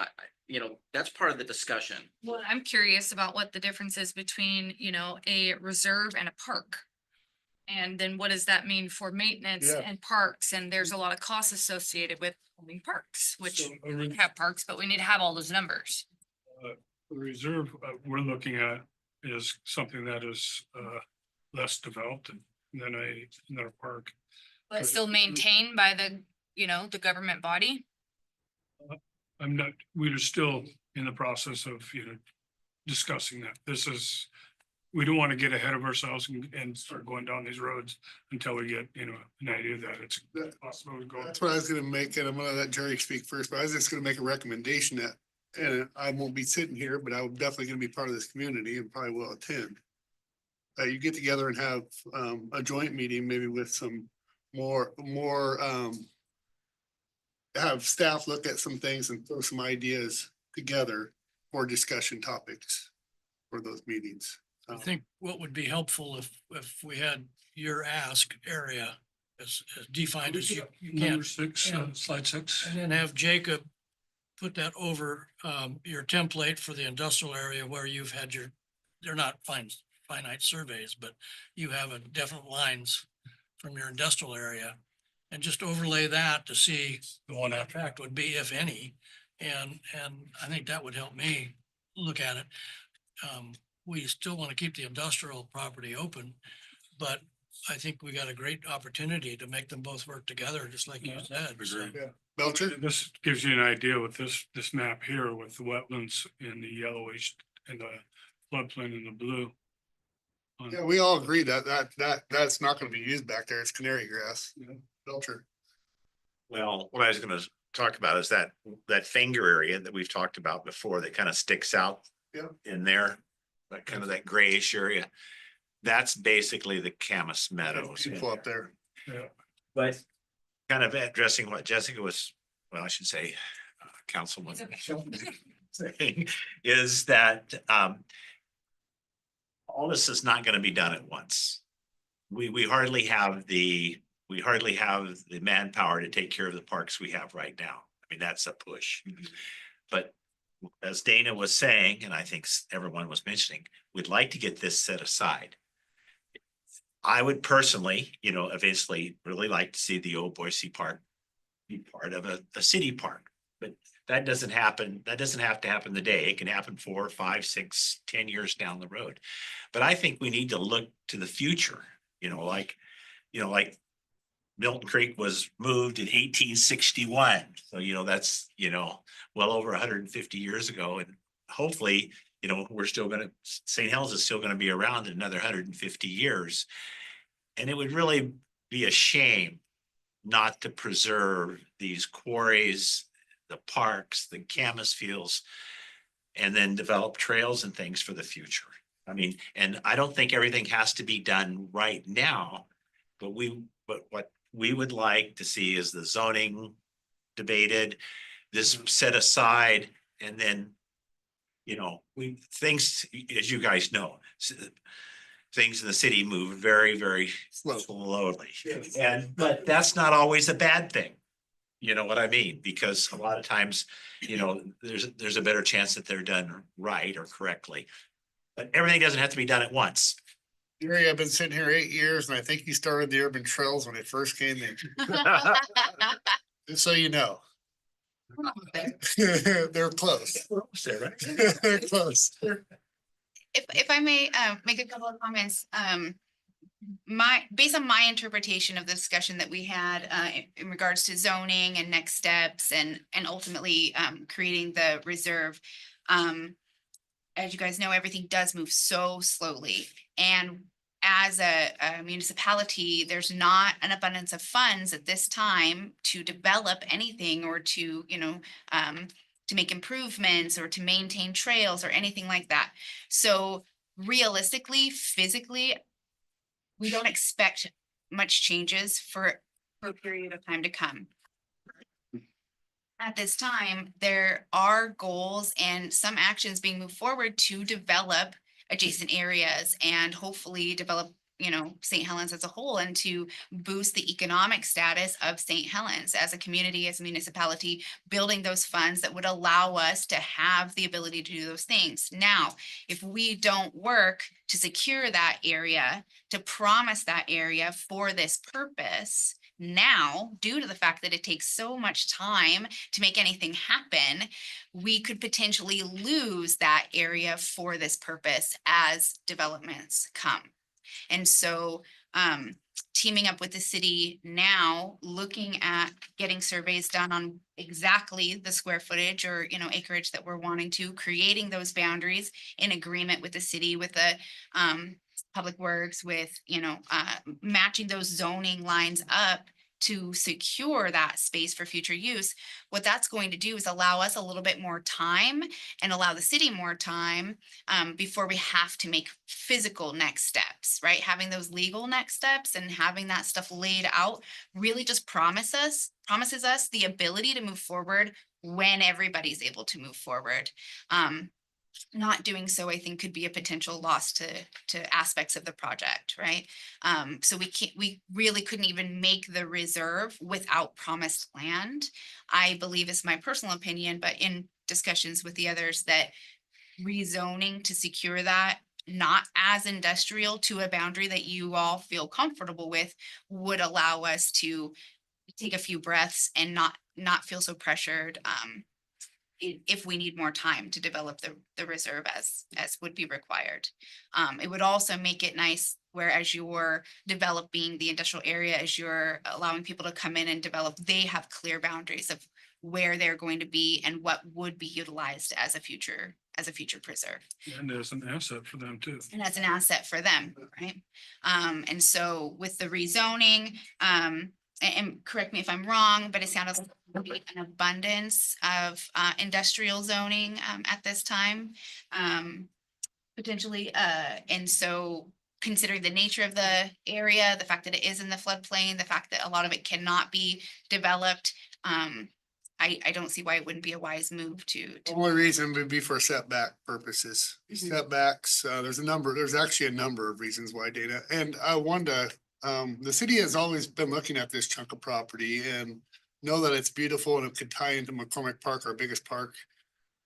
That's part of the discussion. Well, I'm curious about what the difference is between, a reserve and a park. And then what does that mean for maintenance Yeah. and parks? And there's a lot of costs associated with owning parks, which So, we have parks, but we need to have all those numbers. The reserve we're looking at is something that is less developed than a park. But still maintained by the government body. We're still in the process of, discussing that. We don't want to get ahead of ourselves and start going down these roads until we get, an idea that it's possible to go. That's what I was gonna make, and I'm gonna let Jerry speak first, but I was just gonna make a recommendation that, and I won't be sitting here, but I'm definitely gonna be part of this community and probably will attend. You get together and have a joint meeting, maybe with some more, have staff look at some things and throw some ideas together for discussion topics for those meetings. I think what would be helpful if we had your ask area as defined as you Number can. 6, And- slide 6. And then have Jacob put that over your template for the industrial area where you've had they're not finite surveys, but you have a definite lines from your industrial area. And just overlay that to see what that impact would be, if any. And I think that would help me look at it. We still want to keep the industrial property open, but I think we got a great opportunity to make them both work together, just like you said. So, Agreed. Belcher? This gives you an idea with this map here with the wetlands in the yellowish and the floodplain in the blue. Yeah, we all agree that's not gonna be used back there. It's canary grass. Yeah. Belcher. Well, what I was gonna talk about is that finger area that we've talked about before that kind of sticks out. Yeah. In there, that kind of that grayish area. That's basically the Camas Meadows. Beautiful up there. Yeah. But kind of addressing what Jessica was, well, I should say, Councilwoman. Saying is that all this is not going to be done at once. We hardly have the manpower to take care of the parks we have right now. I mean, that's a push. But as Dana was saying, and I think everyone was mentioning, we'd like to get this set aside. I would personally, eventually really like to see the old Boise Park be part of a city park. But that doesn't happen. That doesn't have to happen today. It can happen 4, 5, 6, 10 years down the road. But I think we need to look to the future, like Milton Creek was moved in 1861. So, that's, well over 150 years ago. And hopefully, we're still St. Helens is still going to be around in another 150 years. And it would really be a shame not to preserve these quarries, the parks, the camas fields, and then develop trails and things for the future. I mean, and I don't think everything has to be done right now, but what we would like to see is the zoning debated, this set aside, and then, things, as you guys know, things in the city move very, very slowly. But that's not always a bad thing. You know what I mean? Because a lot of times, there's a better chance that they're done right or correctly. But everything doesn't have to be done at once. Gary, I've been sitting here 8 years and I think you started the urban trails when it first came in. Just so you know. They're close. They're close. If I may, make a couple of comments, based on my interpretation of the discussion that we had, in regards to zoning and next steps and ultimately, creating the reserve. As you guys know, everything does move so slowly, and as a municipality, there's not an abundance of funds at this time to develop anything or to, to make improvements or to maintain trails or anything like that. So realistically, physically, we don't expect much changes for a period of time to come. At this time, there are goals and some actions being moved forward to develop adjacent areas and hopefully develop, St. Helens as a whole, and to boost the economic status of St. Helens as a community, as a municipality, building those funds that would allow us to have the ability to do those things. Now, if we don't work to secure that area, to promise that area for this purpose, now, due to the fact that it takes so much time to make anything happen, we could potentially lose that area for this purpose as developments come. And so, teaming up with the city now, looking at getting surveys done on exactly the square footage or, acreage that we're wanting to, creating those boundaries in agreement with the city, with the, Public Works, with, matching those zoning lines up to secure that space for future use. What that's going to do is allow us a little bit more time and allow the city more time, before we have to make physical next steps, right? Having those legal next steps and having that stuff laid out really just promises us the ability to move forward when everybody's able to move forward. Not doing so, I think, could be a potential loss to aspects of the project, right? So we really couldn't even make the reserve without promised land. I believe, is my personal opinion, but in discussions with the others, that rezoning to secure that, not as industrial, to a boundary that you all feel comfortable with, would allow us to take a few breaths and not feel so pressured, if we need more time to develop the reserve as would be required. It would also make it nice where, as you're developing the industrial area, as you're allowing people to come in and develop, they have clear boundaries of where they're going to be and what would be utilized as a future preserve. And as an asset for them too. And as an asset for them, right? And so with the rezoning, and correct me if I'm wrong, but it sounded like there would be an abundance of industrial zoning at this time, potentially. And so, considering the nature of the area, the fact that it is in the floodplain, the fact that a lot of it cannot be developed, I don't see why it wouldn't be a wise move to. The only reason would be for setback purposes. Setbacks, there's actually a number of reasons why, Dana. And I wonder, the city has always been looking at this chunk of property and know that it's beautiful and it could tie into McCormick Park, our biggest park.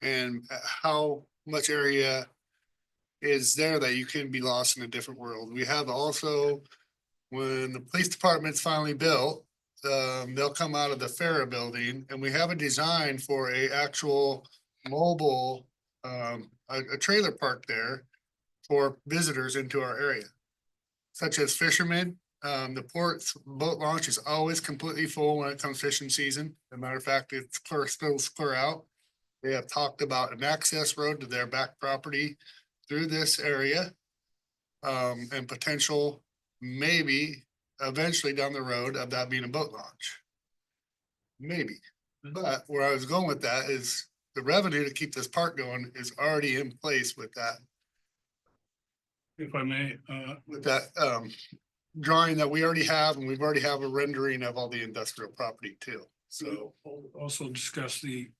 And how much area is there that you can be lost in a different world. We have also, when the police department's finally built, they'll come out of the Farah building, and we have a design for a actual mobile, a trailer park there for visitors into our area, such as fishermen. The port's boat launch is always completely full when it comes fishing season. As a matter of fact, it's still clear out. They have talked about an access road to their back property through this area. And potential, maybe eventually down the road of that being a boat launch. Maybe, but where I was going with that is the revenue to keep this park going is already in place with that, If I may, drawing that we already have, and we've already have a rendering of all the industrial property too. So also discuss the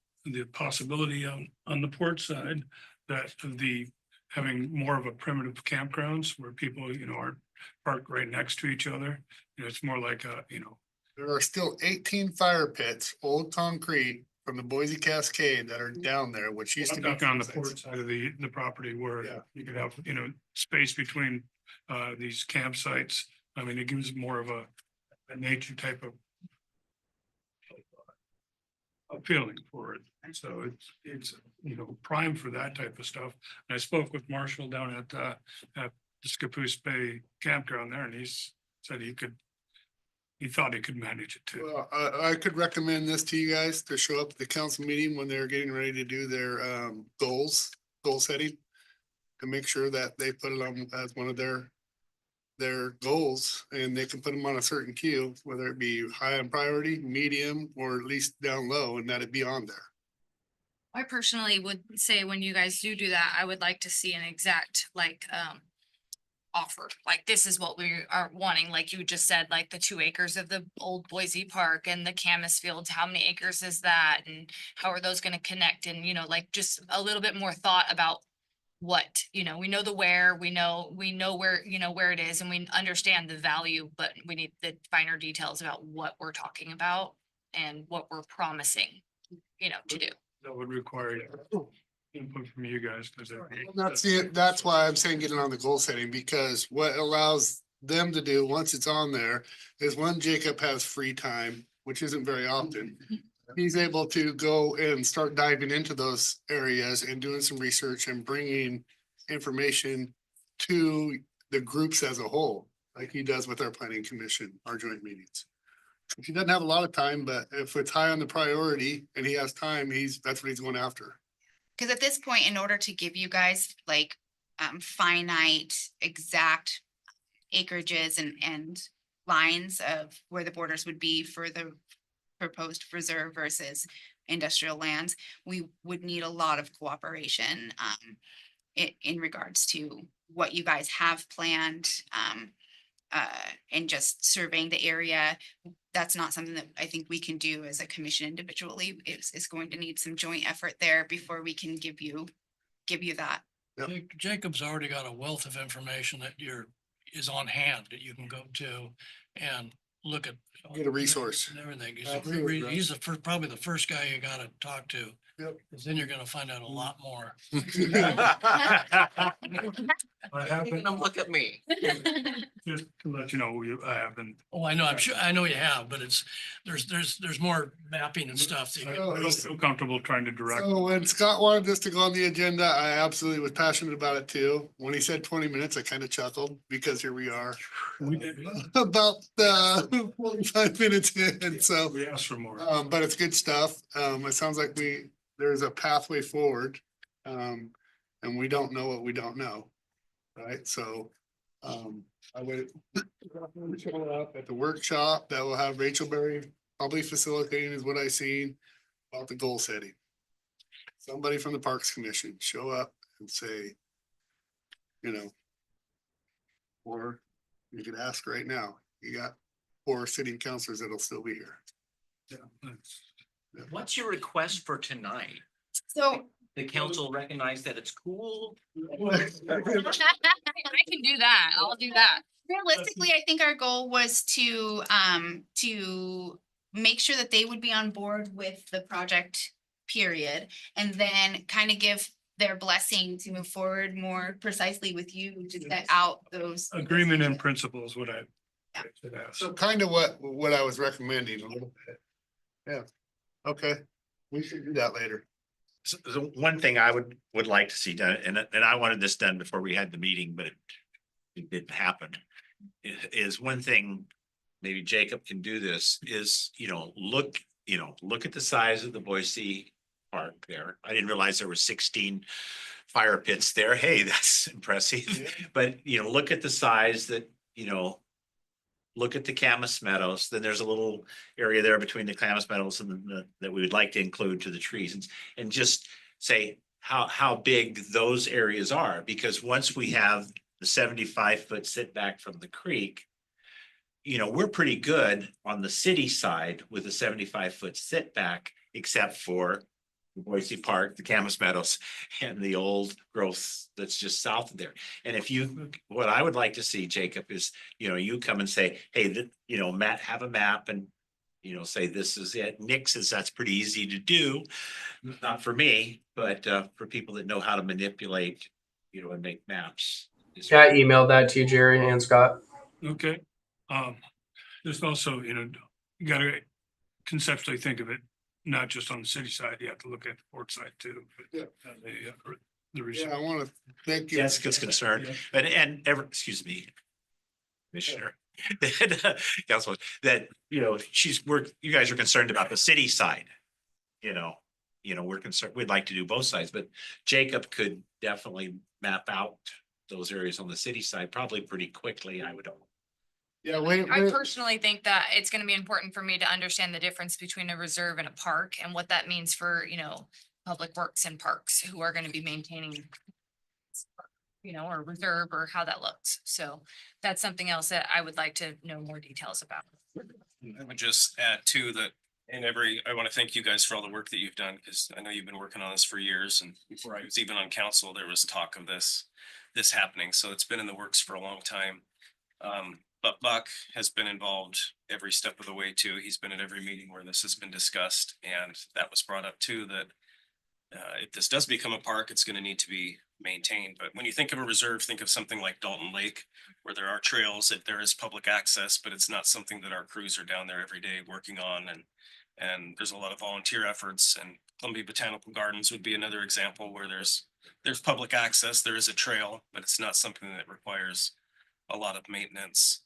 possibility on the port side that having more of a primitive campgrounds where people, aren't parked right next to each other. It's more like there are still 18 fire pits, old concrete from the Boise Cascade that are down there, which used to I'm be talking on the port side of the property Yeah. where you could have, space between these campsites. I mean, it gives more of a nature type of a feeling for it. So it's prime for that type of stuff. And I spoke with Marshall down at the Scappoose Bay campground there, and he said he thought he could manage it too. Well, I could recommend this to you guys to show up at the council meeting when they're getting ready to do their goal setting. To make sure that they put it on as one of their goals, and they can put them on a certain queue, whether it be high on priority, medium, or at least down low, and that it be on there. I personally would say when you guys do that, I would like to see an exact offer. Like, this is what we are wanting, like you just said, like the 2 acres of the old Boise Park and the Camas Fields, how many acres is that? And how are those gonna connect? And, just a little bit more thought about what, we know the where, we know where, where it is, and we understand the value, but we need the finer details about what we're talking about and what we're promising, to do. That would require input from you guys, because That's why I'm saying get it on the goal setting, because what it allows them to do once it's on there is when Jacob has free time, which isn't very often. He's able to go and start diving into those areas and doing some research and bringing information to the groups as a whole, like he does with our planning commission, our joint meetings. He doesn't have a lot of time, but if it's high on the priority and he has time, that's what he's going after. Because at this point, in order to give you guys like finite, exact acreages and lines of where the borders would be for the proposed preserve versus industrial lands, we would need a lot of cooperation in regards to what you guys have planned and just surveying the area. That's not something that I think we can do as a commission individually. It's going to need some joint effort there before we can give you that. Jacob's already got a wealth of information that is on hand that you can go to and look at. Get a resource. And everything. Absolutely. He's probably the first guy you gotta talk to. Yep. Cause then you're gonna find out a lot more. Don't look at me. just to let you know, I haven't. Oh, I know, I'm sure, I know you have, but there's more mapping and stuff. that you I can- don't feel comfortable trying to direct. So when Scott wanted this to go on the agenda, I absolutely was passionate about it too. When he said 20 minutes, I kind of chuckled because here we are about 45 minutes in, so. We asked for more. But it's good stuff. It sounds like there's a pathway forward. And we don't know what we don't know. Right, so, I would show up at the workshop that will have Rachel Berry probably facilitating is what I seen about the goal setting. Somebody from the Parks Commission show up and say, or you could ask right now, you got 4 sitting councilors that'll still be here. What's your request for tonight? So The council recognize that it's cool? I can do that. I'll do that. realistically, I think our goal was to make sure that they would be on board with the project, period. And then kind of give their blessing to move forward more precisely with you to set out those. Agreement in principle is what I. So kind of what I was recommending a little bit. Yeah, okay, we should do that later. So one thing I would like to see done, and I wanted this done before we had the meeting, but it didn't happen. Is one thing, maybe Jacob can do this, is, look at the size of the Boise Park there. I didn't realize there were 16 fire pits there. Hey, that's impressive. But, look at the size that, look at the Camas Meadows, then there's a little area there between the Camas Meadows and that we would like to include to the trees, and just say how big those areas are, because once we have the 75-foot setback from the creek, we're pretty good on the city side with a 75-foot setback, except for the Boise Park, the Camas Meadows, and the old growth that's just south of there. And what I would like to see, Jacob, is, you come and say, hey, Matt, have a map, and, say, this is it. Nick says that's pretty easy to do. Not for me, but for people that know how to manipulate, and make maps. Yeah, I emailed that to you, Jerry and Scott. Okay. Just also, you gotta conceptually think of it, not just on the city side, you have to look at the port side too. Yeah. The Yeah, I want to thank you. Jessica's concerned, excuse me, Commissioner. Councilman, that, you guys are concerned about the city side. We're concerned, we'd like to do both sides, but Jacob could definitely map out those areas on the city side probably pretty quickly, I would hope. Yeah, I personally think that it's gonna be important for me to understand the difference between a reserve and a park and what that means for, public works and parks who are gonna be maintaining or reserve, or how that looks. So that's something else that I would like to know more details about. I would just add too that I want to thank you guys for all the work that you've done, because I know you've been working on this for years, and before I was even on council, there was talk of this happening. So it's been in the works for a long time. But Buck has been involved every step of the way too. He's been at every meeting where this has been discussed, and that was brought up too, that if this does become a park, it's going to need to be maintained. But when you think of a reserve, think of something like Dalton Lake, where there are trails, that there is public access, but it's not something that our crews are down there every day working on. And there's a lot of volunteer efforts, and Columbia Botanical Gardens would be another example where there's public access, there is a trail, but it's not something that requires a lot of maintenance.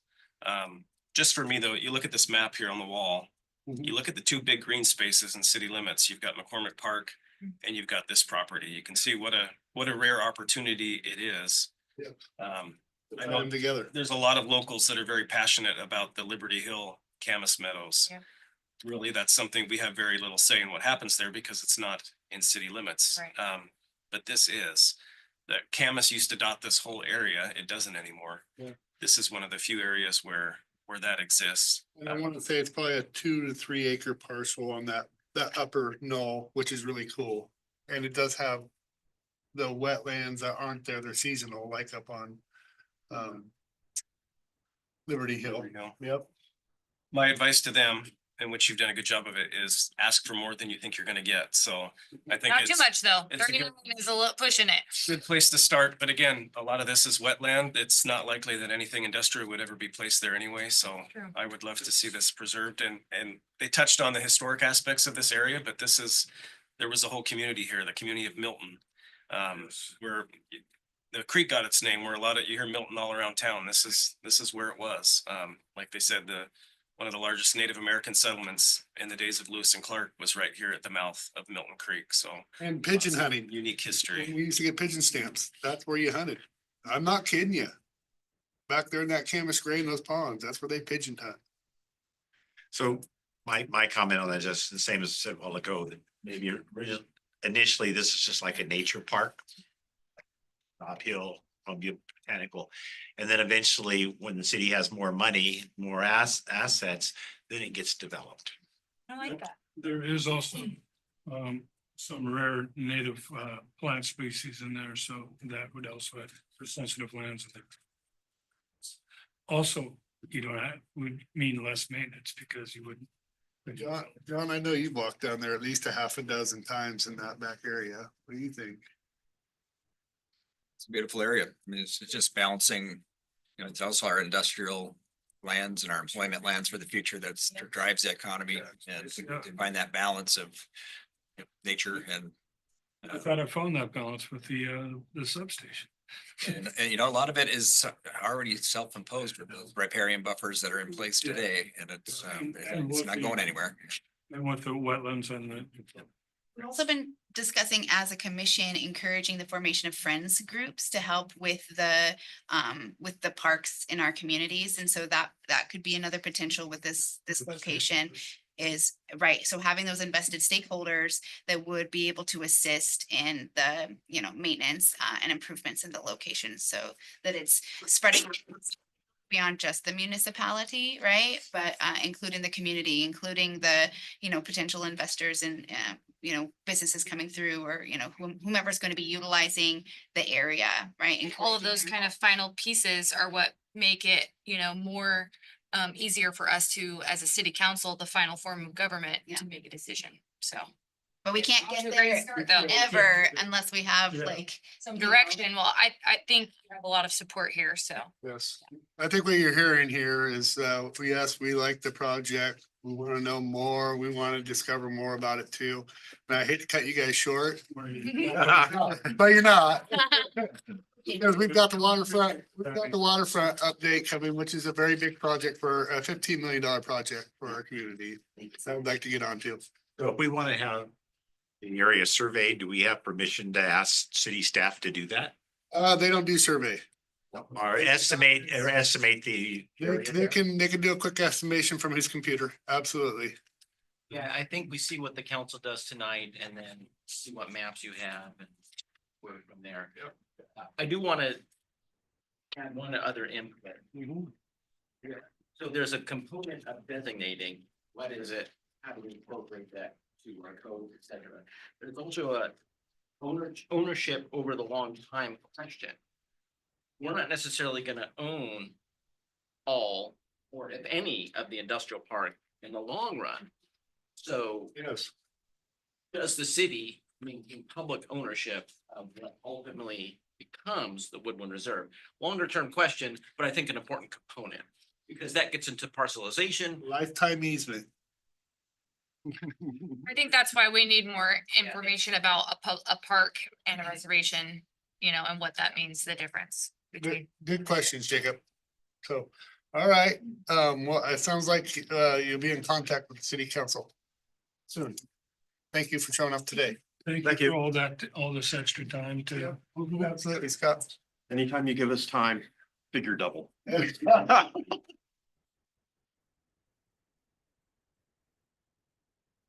Just for me though, you look at this map here on the wall, you look at the two big green spaces in city limits, you've got McCormick Park and you've got this property. You can see what a rare opportunity it is. Yep. I know them together. there's a lot of locals that are very passionate about the Liberty Hill Camas Meadows. Yeah. Really, that's something we have very little say in what happens there, because it's not in city limits. Right. But this is. That Camas used to dot this whole area. It doesn't anymore. Yeah. This is one of the few areas where that exists. And I want to say it's probably a 2 to 3 acre parcel on that upper knoll, which is really cool. And it does have the wetlands that aren't there. They're seasonal, like up on Liberty Hill. Yep. My advice to them, and which you've done a good job of it, is ask for more than you think you're gonna get. So I think Not too much though. it's a 39 is a little pushing it. good place to start. But again, a lot of this is wetland. It's not likely that anything industrial would ever be placed there anyway. So True. I would love to see this preserved, and they touched on the historic aspects of this area, but there was a whole community here, the community of Milton. Where the creek got its name, where you hear Milton all around town. This is where it was. Like they said, one of the largest Native American settlements in the days of Lewis and Clark was right here at the mouth of Milton Creek. So And pigeon hunting. unique history. We used to get pigeon stamps. That's where you hunted. I'm not kidding you. Back there in that Camas Gray in those ponds, that's where they pigeon hunt. So my comment on that is just the same as I said a while ago, that maybe initially this is just like a nature park. Uphill, Columbia Botanical. And then eventually, when the city has more money, more assets, then it gets developed. I like that. There is also some rare native plant species in there, so that would also have for sensitive lands in there. Also, that would mean less maintenance, because you wouldn't. John, I know you've walked down there at least a half a dozen times in that back area. What do you think? It's a beautiful area. I mean, it's just balancing, it's also our industrial lands and our employment lands for the future that's drives the economy and to find that balance of nature and I thought I found that balance with the substation. and you know, a lot of it is already self-imposed with those riparian buffers that are in place today, and it's not going anywhere. And with the wetlands and the. We've also been discussing as a commission, encouraging the formation of friends groups to help with the parks in our communities. And so that could be another potential with this location is, right, so having those invested stakeholders that would be able to assist in the, you know, maintenance and improvements in the location so that it's spreading beyond just the municipality, right? But including the community, including the, you know, potential investors and, you know, businesses coming through or, you know, whomever's going to be utilizing the area, right? And all of those kind of final pieces are what make it, you know, more easier for us to, as a city council, the final form of government, to make a decision. So. But we can't get Off to a there great start, though. ever unless we have like Some direction. Well, I think we have a lot of support here, so. Yes, I think what you're hearing here is, we like the project. We want to know more. We want to discover more about it too. And I hate to cut you guys short. But you're not. Because we've got the waterfront update coming, which is a very big project for a $15 million project for our community. I would like to get on to. So if we want to have the area surveyed, do we have permission to ask city staff to do that? They don't do survey. Or estimate the. They can do a quick estimation from his computer. Absolutely. Yeah, I think we see what the council does tonight and then see what maps you have and work from there. I do want to add one other input. So there's a component of designating, what is it? How do we incorporate that to our code, et cetera? There's also a ownership over the long time question. We're not necessarily gonna own all or if any of the industrial park in the long run. So yes, does the city maintain public ownership of what ultimately becomes the Woodland Reserve? Longer term question, but I think an important component because that gets into parcelization. Lifetime easement. I think that's why we need more information about a park and a reservation, you know, and what that means, the difference between. Good questions, Jacob. So, all right, well, it sounds like you'll be in contact with the city council soon. Thank you for showing up today. Thank you for all this extra time too. Absolutely, Scott. Anytime you give us time, figure double.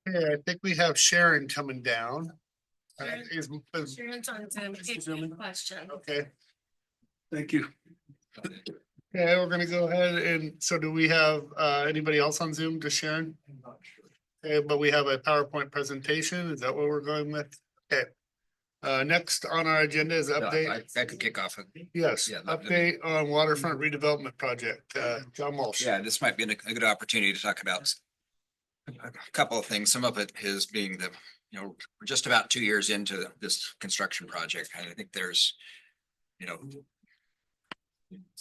Yeah, I think we have Sharon coming down. Sharon's on Zoom, it's a question. Okay, Thank you. okay, we're gonna go ahead and, so do we have anybody else on Zoom, just Sharon? Okay, but we have a PowerPoint presentation, is that what we're going with? Okay. Next on our agenda is update, I could kick off. yes, Yeah, update on waterfront redevelopment project, John Walsh. Yeah, this might be a good opportunity to talk about a couple of things. Some of it is being the, you know, we're just about 2 years into this construction project. And I think there's, you know,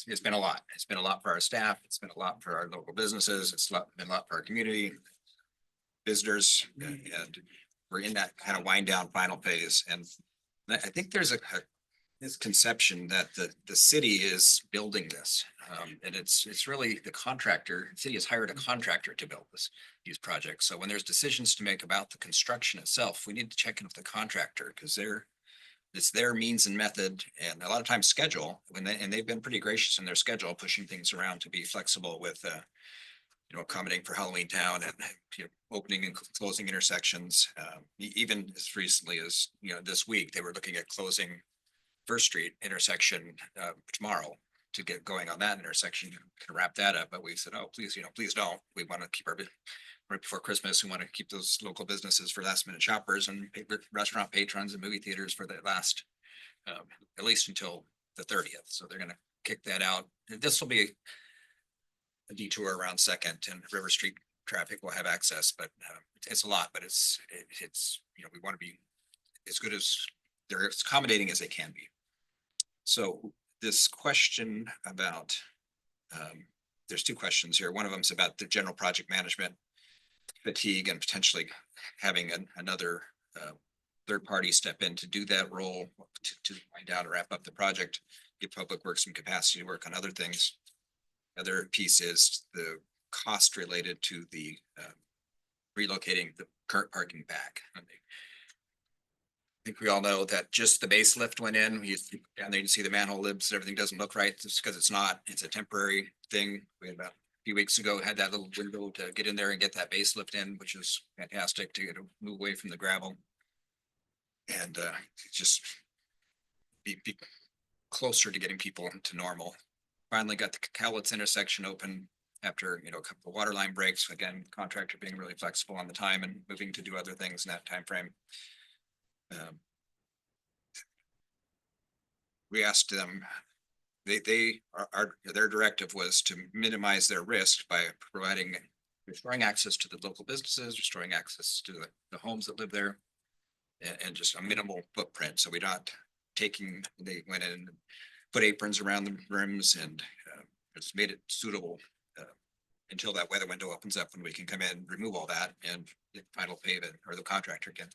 it's been a lot. It's been a lot for our staff. It's been a lot for our local businesses. Been a lot for our community visitors. And we're in that kind of wind down final phase. And I think there's a misconception that the city is building this. And it's really the contractor, the city has hired a contractor to build these projects. So when there's decisions to make about the construction itself, we need to check in with the contractor because it's their means and method and a lot of times schedule and they've been pretty gracious in their schedule, pushing things around to be flexible with, you know, accommodating for Halloween Town and, you know, opening and closing intersections. Even as recently as, you know, this week, they were looking at closing First Street intersection tomorrow to get going on that intersection, can wrap that up. But we said, oh, please, you know, please don't. We want to keep right before Christmas, we want to keep those local businesses for last minute shoppers and restaurant patrons and movie theaters for the last, at least until the 30th. So they're going to kick that out. This will be a detour around Second and River Street traffic will have access, but it's a lot, but it's, you know, we want to be as good as they're as accommodating as they can be. So this question about there's two questions here. One of them is about the general project management fatigue and potentially having another third party step in to do that role to wind down and wrap up the project, give Public Works some capacity to work on other things. Other piece is the cost related to the relocating the current parking back. I think we all know that just the base lift went in. Down there, you can see the manhole lids, everything doesn't look right just because it's not. It's a temporary thing. We had about a few weeks ago had that little window to get in there and get that base lift in, which is fantastic to move away from the gravel. And just be closer to getting people to normal. Finally got the Cowlitz intersection open after, a couple of water line breaks. Again, contractor being really flexible on the time and moving to do other things in that time frame. We asked them, their directive was to minimize their risk by restoring access to the local businesses, restoring access to the homes that live there, and just a minimal footprint. So we're not they went in and put aprons around the rims and just made it suitable until that weather window opens up when we can come in, remove all that, and the final pavement or the contractor can.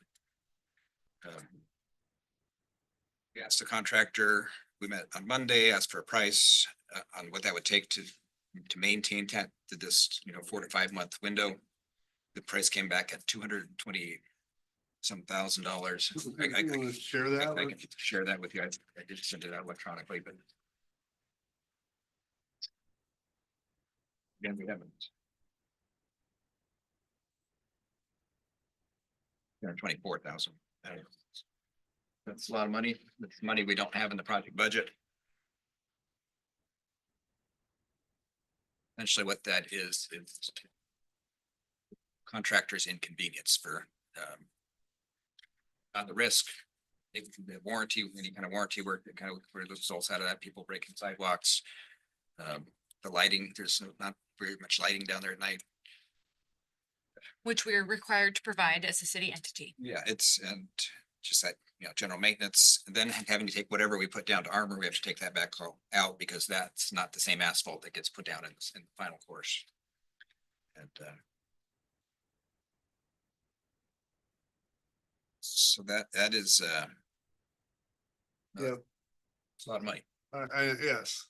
We asked the contractor, we met on Monday, asked for a price on what that would take to maintain this 4 to 5 month window. The price came back at $220 some $1,000. I can share that. I can share that with you. I did send it out electronically, but again, we haven't. 24,000. That's a lot of money. That's money we don't have in the project budget. Essentially, what that is contractors' inconvenience for on the risk. The warranty, any kind of warranty work that kind of results out of that, people breaking sidewalks. The lighting, there's not very much lighting down there at night. Which we are required to provide as a city entity. Yeah, and just that, general maintenance, and then having to take whatever we put down to armor, we have to take that back out because that's not the same asphalt that gets put down in the final course. And so that is it's a lot of money. Yes.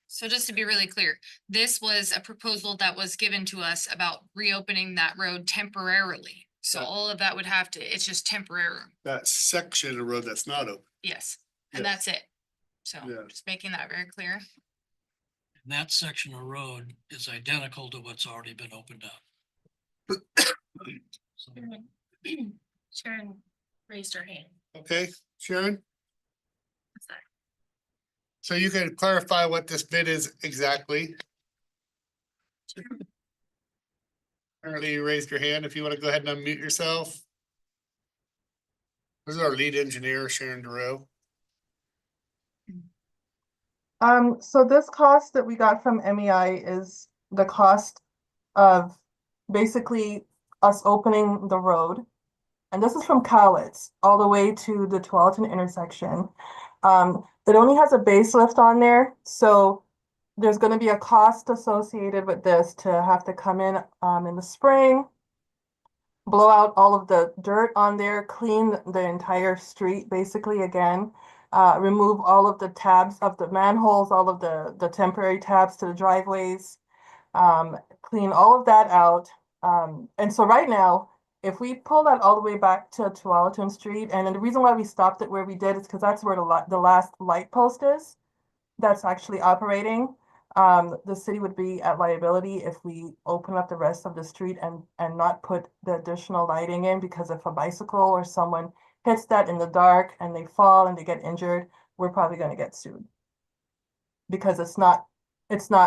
So just to be really clear, this was a proposal that was given to us about reopening that road temporarily. So all of that would have to, it's just temporary. That section of road that's not open. Yes, and Yes. that's it. So just making that very clear. And that section of road is identical to what's already been opened up. So Sharon raised her hand. Okay, Sharon? So you can clarify what this bid is exactly? Apparently you raised your hand. If you want to go ahead and unmute yourself. This is our lead engineer, Sharon DeRoe. So this cost that we got from MEI is the cost of basically us opening the road. And this is from Cowlitz all the way to the Tualatin intersection. It only has a base lift on there, so there's going to be a cost associated with this to have to come in the spring, blow out all of the dirt on there, clean the entire street basically again, remove all of the tabs of the manholes, all of the temporary tabs to the driveways, clean all of that out. And so right now, if we pull that all the way back to Tualatin Street, and then the reason why we stopped it where we did is because that's where the last light post is that's actually operating. The city would be at liability if we open up the rest of the street and not put the additional lighting in, because if a bicycle or someone hits that in the dark and they fall and they get injured, we're probably going to get sued because it's not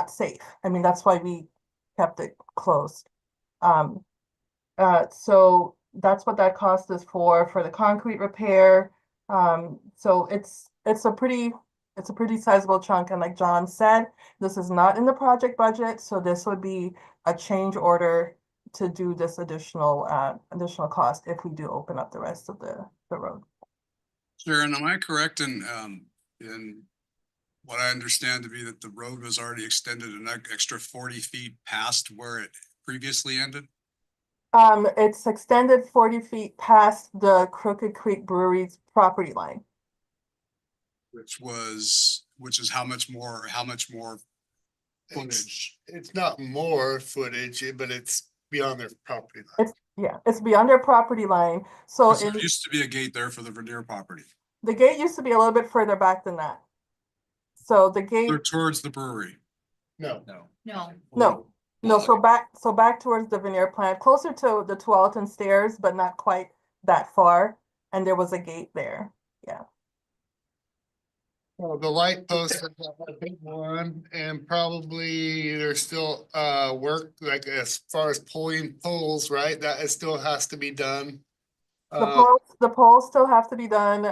safe. I mean, that's why we kept it closed. So that's what that cost is for the concrete repair. So it's a pretty sizable chunk. And like John said, this is not in the project budget. So this would be a change order to do this additional cost if we do open up the rest of the road. Sharon, am I correct in what I understand to be that the road was already extended an extra 40 feet past where it previously ended. It's extended 40 feet past the Crooked Creek Brewery's property line. Which is how much more footage? It's not more footage, but it's beyond their property line. It's beyond their property line. So There used to be a gate there for the Vernier property. the gate used to be a little bit further back than that. So the gate, They're towards the brewery. No. No. no, so back towards the veneer plant, closer to the Tualatin Stairs, but not quite that far. And there was a gate there. Yeah. Well, the light post, is a big one, and probably there's still work, like as far as pulling poles, right? That is still has to be done. The poles still have to be done.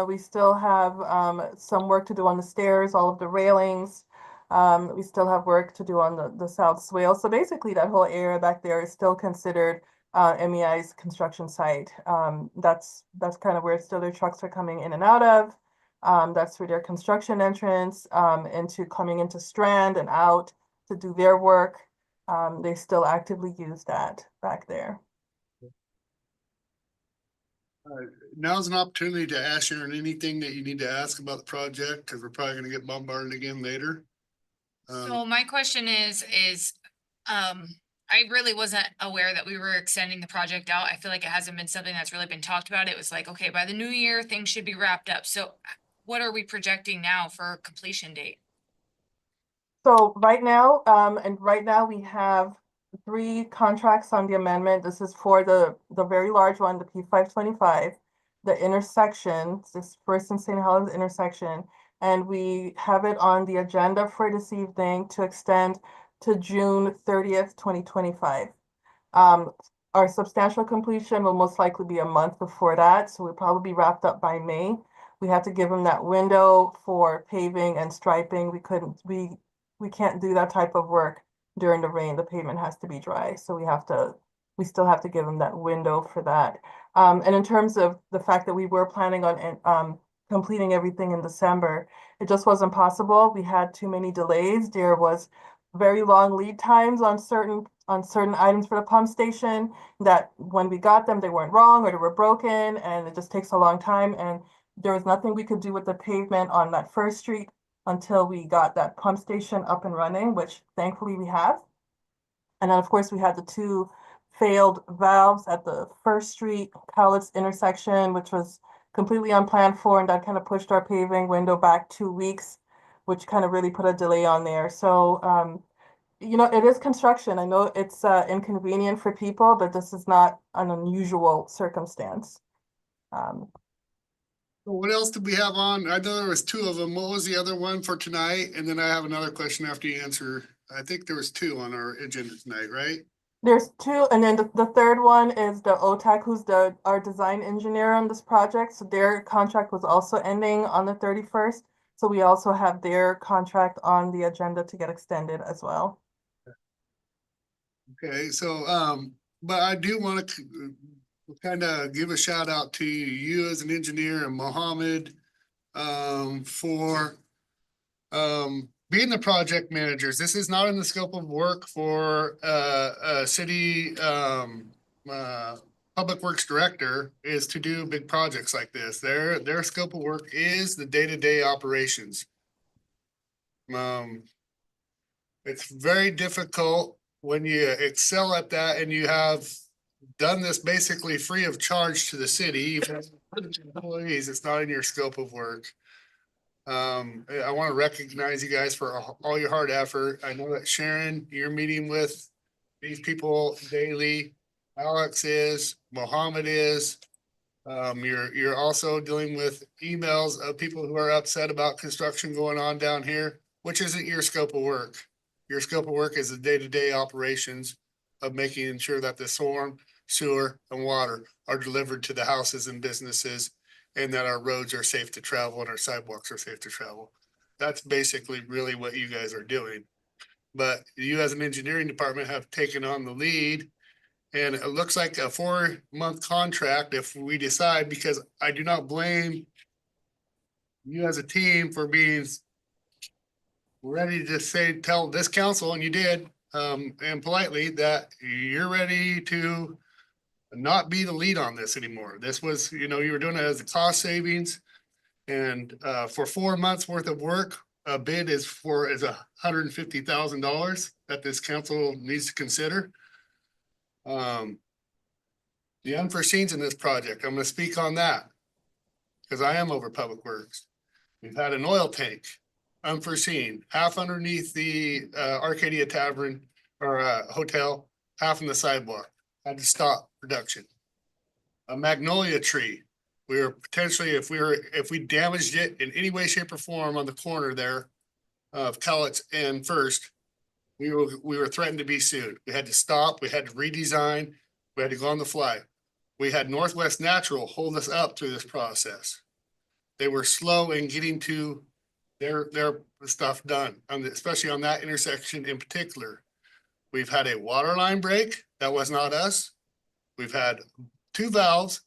We still have some work to do on the stairs, all of the railings. We still have work to do on the south swale. So basically that whole area back there is still considered MEI's construction site. That's kind of where still their trucks are coming in and out of. That's where their construction entrance coming into Strand and out to do their work. They still actively use that back there. Now's an opportunity to ask Sharon anything that you need to ask about the project, because we're probably gonna get bombarded again later. So my question is, I really wasn't aware that we were extending the project out. I feel like it hasn't been something that's really been talked about. It was like, okay, by the new year, things should be wrapped up. So what are we projecting now for completion date? So right now we have 3 contracts on the amendment. This is for the very large one, the P525, the intersection, this First and St. Helens intersection. And we have it on the agenda for this evening to extend to June 30th, 2025. Our substantial completion will most likely be a month before that, so we'll probably be wrapped up by May. We had to give them that window for paving and striping. We can't do that type of work during the rain. The pavement has to be dry, so we still have to give them that window for that. And in terms of the fact that we were planning on completing everything in December, it just wasn't possible. We had too many delays. There was very long lead times on certain items for the pump station that when we got them, they weren't wrong or they were broken, and it just takes a long time. And there was nothing we could do with the pavement on that First Street until we got that pump station up and running, which thankfully we have. And then of course we had the 2 failed valves at the First Street Cowlitz intersection, which was completely unplanned for, and that kind of pushed our paving window back 2 weeks, which kind of really put a delay on there. So, you know, it is construction. I know it's inconvenient for people, but this is not an unusual circumstance. What else did we have on? I know there was 2 of them. What was the other one for tonight? And then I have another question after you answer. I think there was 2 on our agenda tonight, right? There's 2, and then the third one is the OTAC, who's our design engineer on this project. So their contract was also ending on the 31st. So we also have their contract on the agenda to get extended as well. Okay, so, but I do want to kind of give a shout out to you as an engineer and Mohammed for being the project managers. This is not in the scope of work for a city public works director is to do big projects like this. Their scope of work is the day-to-day operations. It's very difficult when you excel at that and you have done this basically free of charge to the city, even as employees, it's not in your scope of work. I want to recognize you guys for all your hard effort. I know that Sharon, you're meeting with these people daily. Alex is, Mohammed is. You're also dealing with emails of people who are upset about construction going on down here, which isn't your scope of work. Your scope of work is the day-to-day operations of making sure that the storm, sewer, and water are delivered to the houses and businesses, and that our roads are safe to travel and our sidewalks are safe to travel. That's basically really what you guys are doing. But you as an engineering department have taken on the lead, and it looks like a 4-month contract if we decide, because I do not blame you as a team for being we're ready to just say, tell this council, and you did, and politely, that you're ready to not be the lead on this anymore. This was, you know, you were doing it as a cost savings. And for 4 months worth of work, a bid is $150,000 that this council needs to consider. The unforeseens in this project, I'm gonna speak on that. Cause I am over Public Works. We've had an oil tank, unforeseen, half underneath the Arcadia Tavern or hotel, half in the sidewalk. Had to stop production. A magnolia tree. We were potentially, if we damaged it in any way, shape or form on the corner there of Cowlitz and First, we were threatened to be sued. We had to stop, we had to redesign, we had to go on the fly. We had Northwest Natural hold us up through this process. They were slow in getting to their stuff done, especially on that intersection in particular. We've had a water line break. That was not us. We've had 2 valves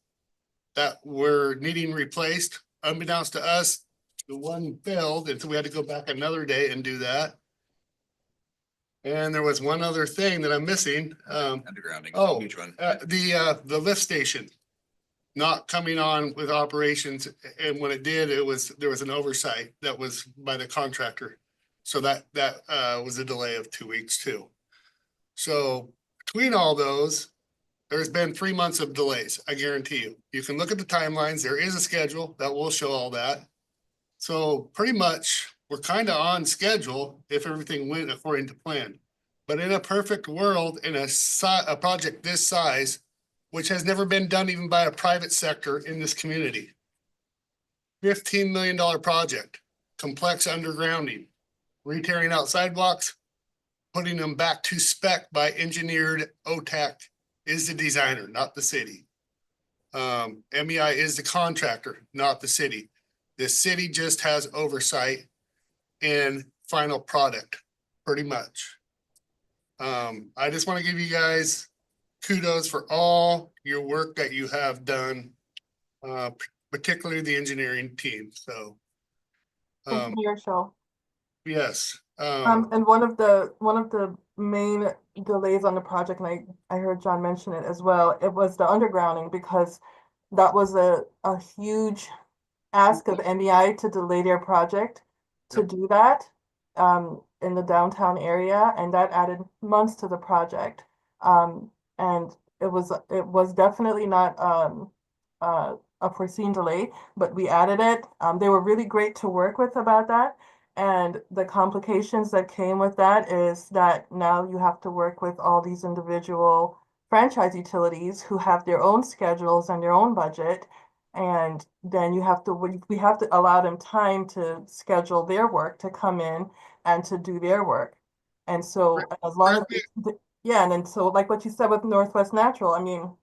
that were needing replaced. Unbeknownst to us, the one failed, and so we had to go back another day and do that. And there was one other thing that I'm missing. Undergrounding. Oh, Huge one. the lift station not coming on with operations, and when it did, there was an oversight that was by the contractor. So that was a delay of 2 weeks too. So between all those, there's been 3 months of delays, I guarantee you. You can look at the timelines. There is a schedule that will show all that. So pretty much we're kind of on schedule if everything went according to plan. But in a perfect world, in a project this size, which has never been done even by a private sector in this community. $15 million project, complex undergrounding, re-tearing out sidewalks, putting them back to spec by engineered OTAC is the designer, not the city. MEI is the contractor, not the city. The city just has oversight in final product, pretty much. I just want to give you guys kudos for all your work that you have done, particularly the engineering team. So, Mayor Show. yes. And one of the main delays on the project, and I heard John mention it as well, it was the undergrounding, because that was a huge ask of MEI to delay their project to do that in the downtown area, and that added months to the project. And it was definitely not a foreseen delay, but we added it. They were really great to work with about that. And the complications that came with that is that now you have to work with all these individual franchise utilities who have their own schedules and their own budget. And then we have to allow them time to schedule their work to come in and to do their work. And so as long as, yeah, and then so like what you said with Northwest Natural, I mean,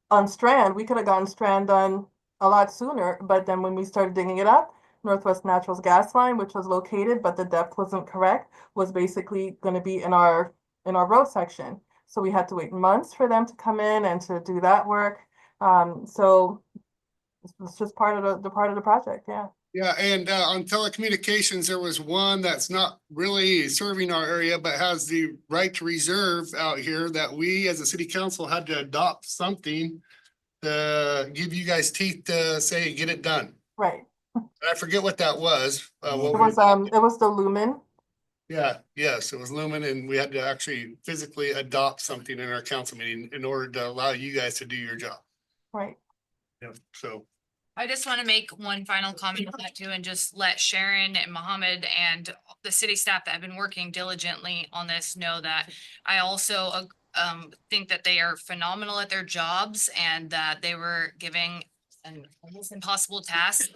on Strand, we could have gotten Strand done a lot sooner, but then when we started digging it up, Northwest Natural's gas line, which was located, but the depth wasn't correct, was basically going to be in our road section. So we had to wait months for them to come in and to do that work. So it's just part of the project, yeah. Yeah, and on telecommunications, there was one that's not really serving our area, but has the right to reserve out here that we as a city council had to adopt something to give you guys teeth to say, get it done. Right. I forget what that was. It was the Lumen. Yeah, yes, it was Lumen, and we had to actually physically adopt something in our council meeting in order to allow you guys to do your job. Right. Yeah, so. I just want to make one final comment on that too, and just let Sharon and Mohammed and the city staff that have been working diligently on this know that I also think that they are phenomenal at their jobs, and that they were giving an almost impossible task,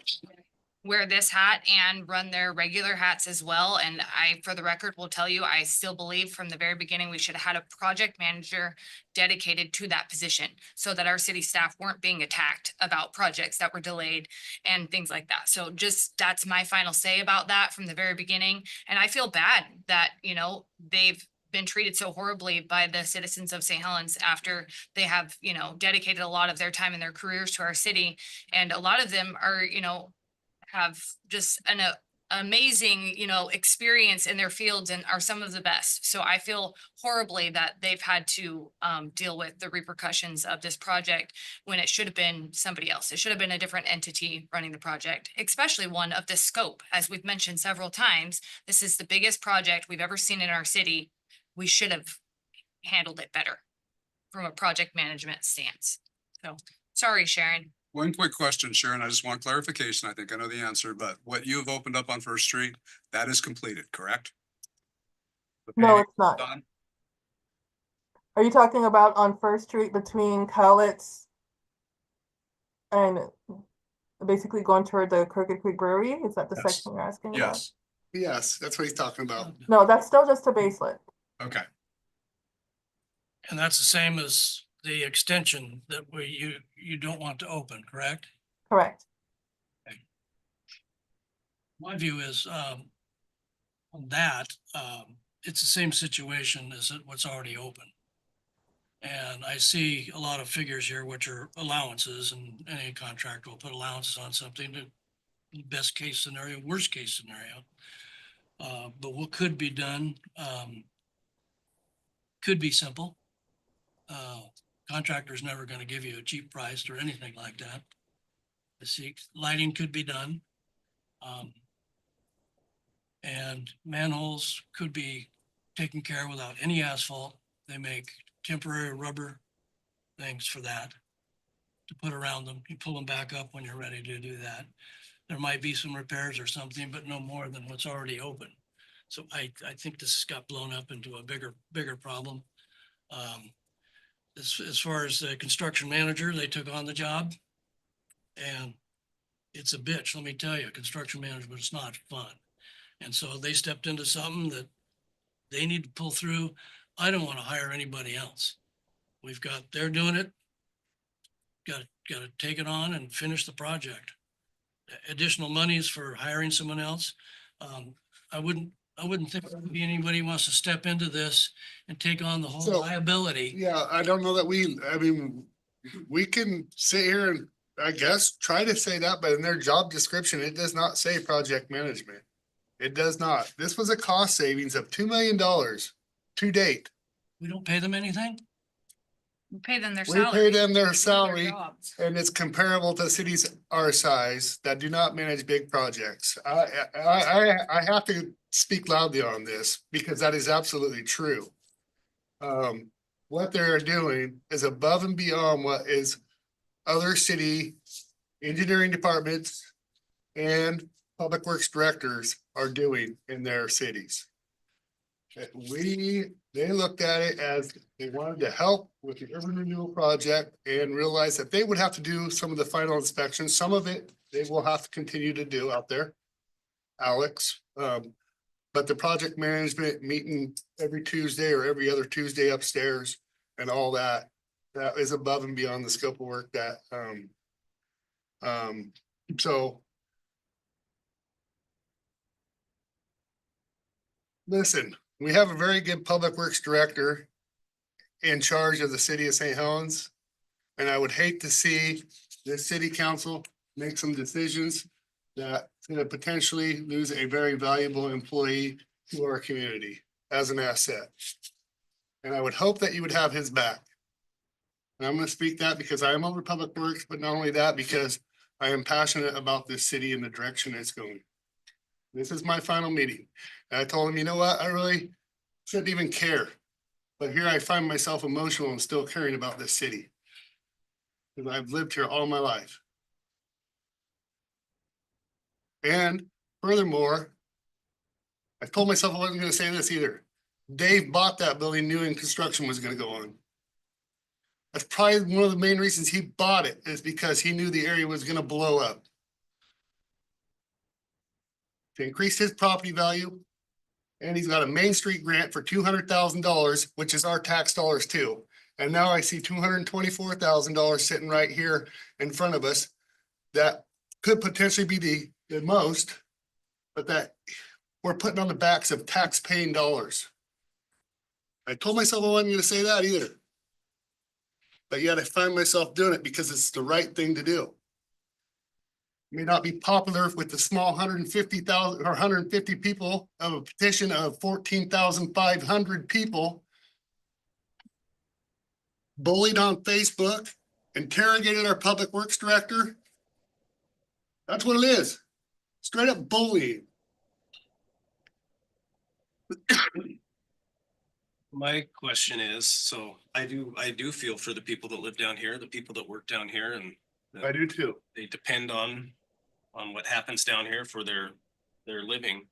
wear this hat and run their regular hats as well. And I, for the record, will tell you, I still believe from the very beginning, we should have had a project manager dedicated to that position so that our city staff weren't being attacked about projects that were delayed and things like that. So just, that's my final say about that from the very beginning. And I feel bad that, you know, they've been treated so horribly by the citizens of St. Helens after they have, you know, dedicated a lot of their time and their careers to our city. And a lot of them are, you know, have just amazing, experience in their fields and are some of the best. So I feel horribly that they've had to deal with the repercussions of this project when it should have been somebody else. It should have been a different entity running the project, especially one of this scope. As we've mentioned several times, this is the biggest project we've ever seen in our city. We should have handled it better from a project management stance. So sorry, Sharon. One quick question, Sharon. I just want clarification. I think I know the answer, but what you have opened up on First Street, that is completed, correct? The No, paving it's not. done? Are you talking about on First Street between Cowlitz and basically going toward the Crooked Creek Brewery? Is that the Yes. section you're asking about? Yes, Yes, that's what he's talking about. No, that's still just a baselet. okay. And that's the same as the extension that you don't want to open, correct? Correct. My view is, on that, it's the same situation as what's already open. And I see a lot of figures here, which are allowances, and any contractor will put allowances on something to best case scenario, worst case scenario. But what could be done, could be simple. Contractor's never gonna give you a cheap price or anything like that. I see lighting could be done. And manholes could be taken care of without any asphalt. They make temporary rubber things for that to put around them. You pull them back up when you're ready to do that. There might be some repairs or something, but no more than what's already open. So I think this has got blown up into a bigger problem. As far as the construction manager, they took on the job. And it's a bitch, let me tell you, construction management is not fun. And so they stepped into something that they need to pull through. I don't want to hire anybody else. They're doing it. Got to take it on and finish the project. Additional monies for hiring someone else. I wouldn't think there'd be anybody who wants to step into this and take on the whole So- liability. Yeah, I don't know that we can sit here and I guess try to say that, but in their job description, it does not say project management. It does not. This was a cost savings of $2 million to date. We don't pay them anything? We pay them their We salary. pay them their They do salary jobs. and it's comparable to cities our size that do not manage big projects. I have to speak loudly on this because that is absolutely true. What they're doing is above and beyond what is other city engineering departments and public works directors are doing in their cities. They looked at it as they wanted to help with the urban renewal project and realized that they would have to do some of the final inspections. Some of it they will have to continue to do out there, Alex. But the project management meeting every Tuesday or every other Tuesday upstairs and all that, that is above and beyond the scope of work that, so. Listen, we have a very good public works director in charge of the city of St. Helens. And I would hate to see this city council make some decisions that could potentially lose a very valuable employee to our community as an asset. And I would hope that you would have his back. And I'm gonna speak that because I am over public works, but not only that, because I am passionate about this city and the direction it's going. This is my final meeting. And I told him, you know what, I really shouldn't even care. But here I find myself emotional and still caring about this city. Because I've lived here all my life. And furthermore, I told myself I wasn't gonna say this either. Dave bought that building knowing construction was gonna go on. That's probably one of the main reasons he bought it, is because he knew the area was gonna blow up. To increase his property value. And he's got a Main Street grant for $200,000, which is our tax dollars too. And now I see $224,000 sitting right here in front of us. That could potentially be the most, but that we're putting on the backs of tax paying dollars. I told myself I wasn't gonna say that either. But yet I find myself doing it because it's the right thing to do. may not be popular with the small 150,000 or 150 people of a petition of 14,500 people. Bullied on Facebook, interrogated our public works director. That's what it is. Straight up bullying. My question is, so I do feel for the people that live down here, the people that work down here, and I do too. they depend on what happens down here for their living.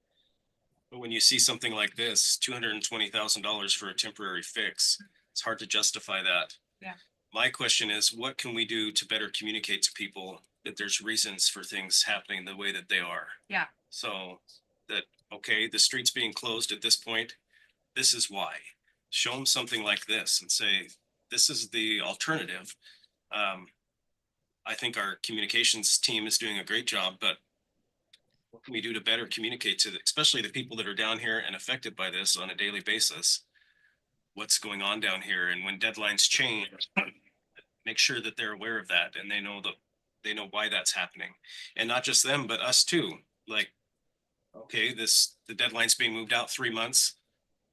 But when you see something like this, $220,000 for a temporary fix, it's hard to justify that. Yeah. My question is, what can we do to better communicate to people that there's reasons for things happening the way that they are? Yeah. So that, okay, the street's being closed at this point, this is why. Show them something like this and say, this is the alternative. I think our communications team is doing a great job, but what can we do to better communicate to, especially the people that are down here and affected by this on a daily basis? What's going on down here, and when deadlines change, make sure that they're aware of that and they know why that's happening, and not just them, but us too. Like, okay, the deadline's being moved out 3 months.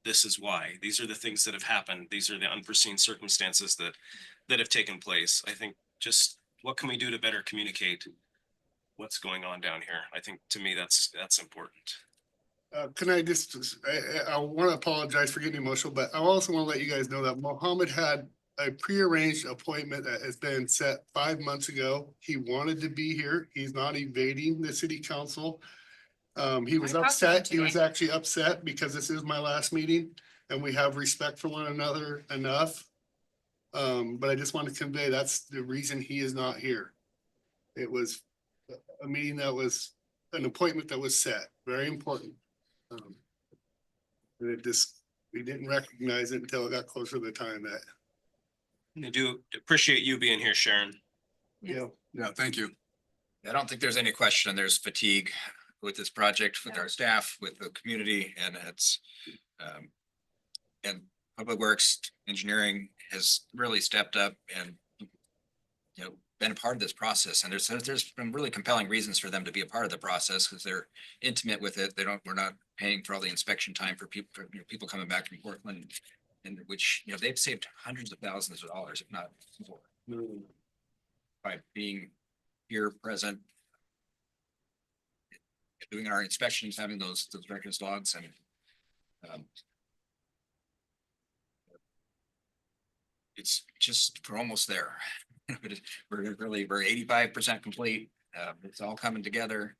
This is why. These are the things that have happened. These are the unforeseen circumstances that have taken place. I think just what can we do to better communicate what's going on down here? I think to me that's important. Can I just, I want to apologize for getting emotional, but I also want to let you guys know that Mohammed had a prearranged appointment that has been set 5 months ago. He wanted to be here. He's not evading the city council. He was I talked to him upset. He was today. actually upset because this is my last meeting and we have respect for one another enough. But I just want to convey that's the reason he is not here. It was a meeting that was an appointment that was set, very important. And it just, we didn't recognize it until it got closer to the time that, I do appreciate you being here, Sharon. you Yeah, thank you. I don't think there's any question. There's fatigue with this project, with our staff, with the community, and it's and Public Works Engineering has really stepped up and been a part of this process. And there's been really compelling reasons for them to be a part of the process because they're intimate with it. We're not paying for all the inspection time for people coming back from Portland, and which they've saved hundreds of thousands of dollars, if not more, by being here present, doing our inspections, having those records logs, and it's just, we're almost there. We're 85% complete. It's all coming together,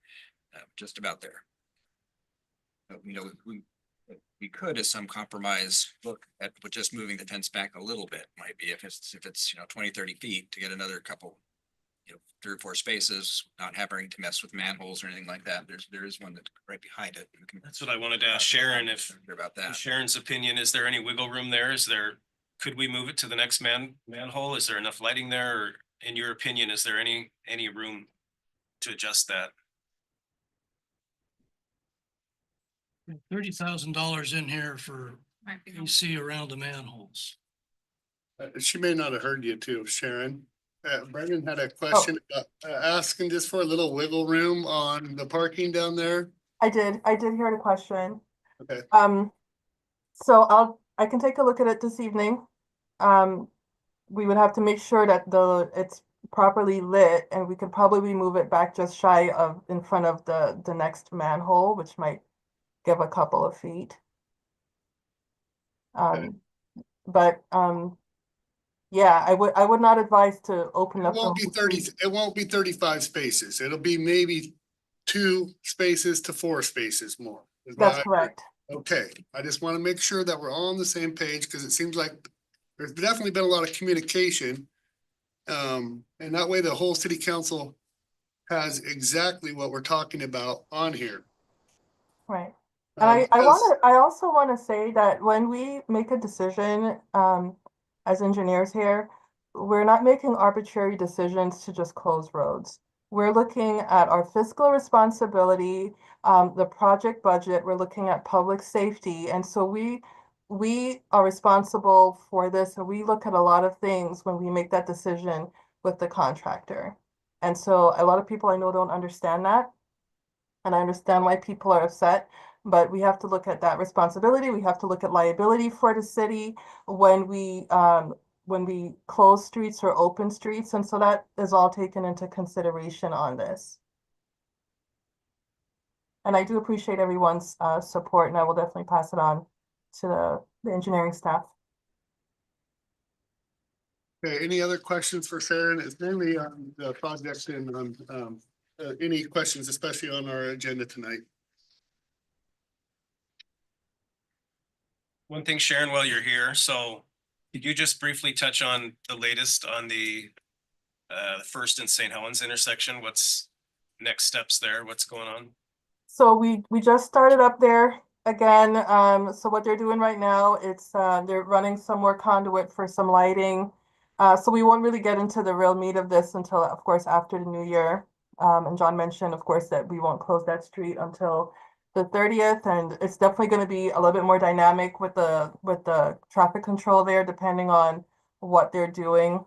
just about there. But, we could, as some compromise, look at just moving the fence back a little bit, might be if it's 20, 30 feet to get another couple, 3 or 4 spaces, not having to mess with manholes or anything like that. There is one that's right behind it. That's what I wanted to ask Sharon, if about that. Sharon's opinion, is there any wiggle room there? Could we move it to the next manhole? Is there enough lighting there? Or in your opinion, is there any room to adjust that? $30,000 in here for Might be AC around the manholes. she may not have heard you too, Sharon. Brendan had a question about asking just for a little wiggle room on the parking down there. I did hear the question. Okay. So I can take a look at it this evening. We would have to make sure that it's properly lit, and we could probably move it back just shy of in front of the next manhole, which might give a couple of feet. Yeah, I would not advise to open It up. won't be 30, it won't be 35 spaces. It'll be maybe 2 spaces to 4 spaces more. That's correct. Okay, I just want to make sure that we're all on the same page because it seems like there's definitely been a lot of communication. And that way the whole city council has exactly what we're talking about on here. Right. And Because- I also want to say that when we make a decision, as engineers here, we're not making arbitrary decisions to just close roads. We're looking at our fiscal responsibility, the project budget, we're looking at public safety. And so we are responsible for this, and we look at a lot of things when we make that decision with the contractor. And so a lot of people I know don't understand that. And I understand why people are upset, but we have to look at that responsibility. We have to look at liability for the city when we close streets or open streets. And so that is all taken into consideration on this. And I do appreciate everyone's support, and I will definitely pass it on to the engineering staff. Okay, any other questions for Sharon? It's mainly on the project and any questions, especially on our agenda tonight. One thing, Sharon, while you're here, so could you just briefly touch on the latest on the First and St. Helens intersection? What's next steps there? What's going on? So we just started up there again. So what they're doing right now, it's they're running some more conduit for some lighting. So we won't really get into the real meat of this until, of course, after the new year. And John mentioned, of course, that we won't close that street until the 30th, and it's definitely going to be a little bit more dynamic with the traffic control there, depending on what they're doing.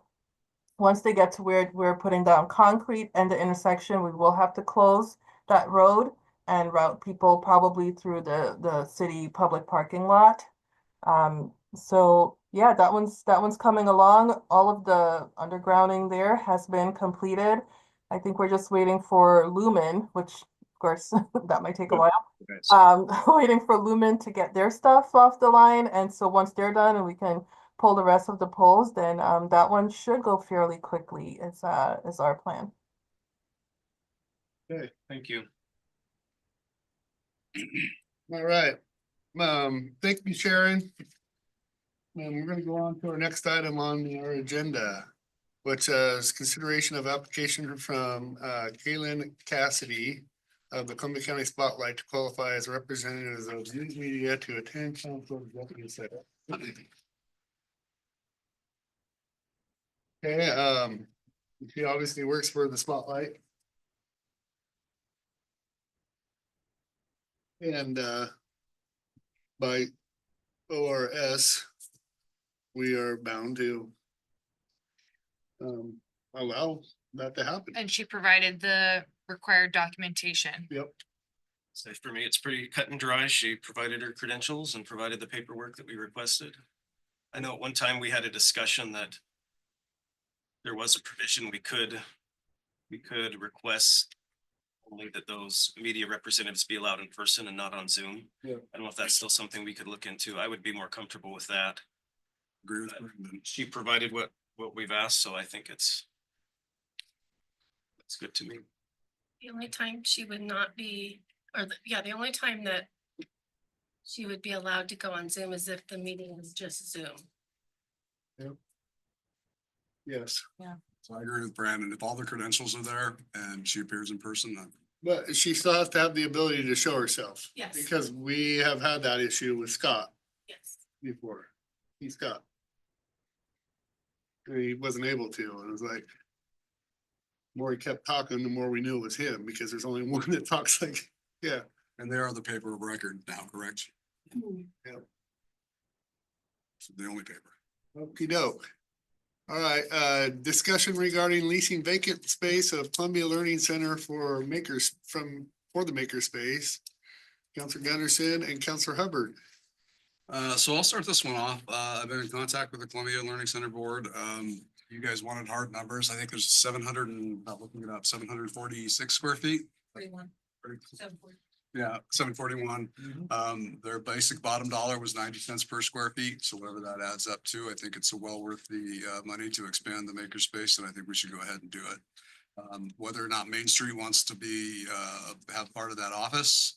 Once they get to where we're putting down concrete and the intersection, we will have to close that road and route people probably through the city public parking lot. So yeah, that one's coming along. All of the undergrounding there has been completed. I think we're just waiting for Lumen, which of course that might take a while. Waiting for Lumen to get their stuff off the line. And so once they're done and we can pull the rest of the poles, then that one should go fairly quickly is our plan. Okay, Thank you. all right. Thank you, Sharon. And we're gonna go on to our next item on our agenda, which is consideration of application from Kaylin Cassidy of the Columbia County Spotlight to qualify as representatives of news media to attend council executive session. Okay, she obviously works for the Spotlight. And by ORS, we are bound to allow that to happen. And she provided the required documentation. Yep. So for me, it's pretty cut and dry. She provided her credentials and provided the paperwork that we requested. I know at one time we had a discussion that there was a provision we could request only that those media representatives be allowed in person and not on Zoom. Yeah. I don't know if that's still something we could look into. I would be more comfortable with that. Agree with Brendan. She provided what we've asked, so I think it's good to me. The only time she would not be, the only time that she would be allowed to go on Zoom is if the meeting was just Zoom. Yes. So I agree with Brandon. If all the credentials are there and she appears in person, then But she still has to have the ability to show herself. Yes. Because we have had that issue with Scott Yes. before. He's Scott. And he wasn't able to, and it was like. The more he kept talking, the more we knew it was him, because there's only one that talks like, yeah. and they are the paper of record now, correct? Yeah. So the only paper. Okey doke. All right, discussion regarding leasing vacant space of Columbia Learning Center for the makerspace. Counselor Gunderson and Counselor Hubbard. So I'll start this one off. I've been in contact with the Columbia Learning Center Board. You guys wanted hard numbers. I think there's 746 square feet. 41. Yeah, 741. Their basic bottom dollar was 90 cents per square feet. So whatever that adds up to, I think it's well worth the money to expand the makerspace, and I think we should go ahead and do it. Whether or not Main Street wants to have part of that office,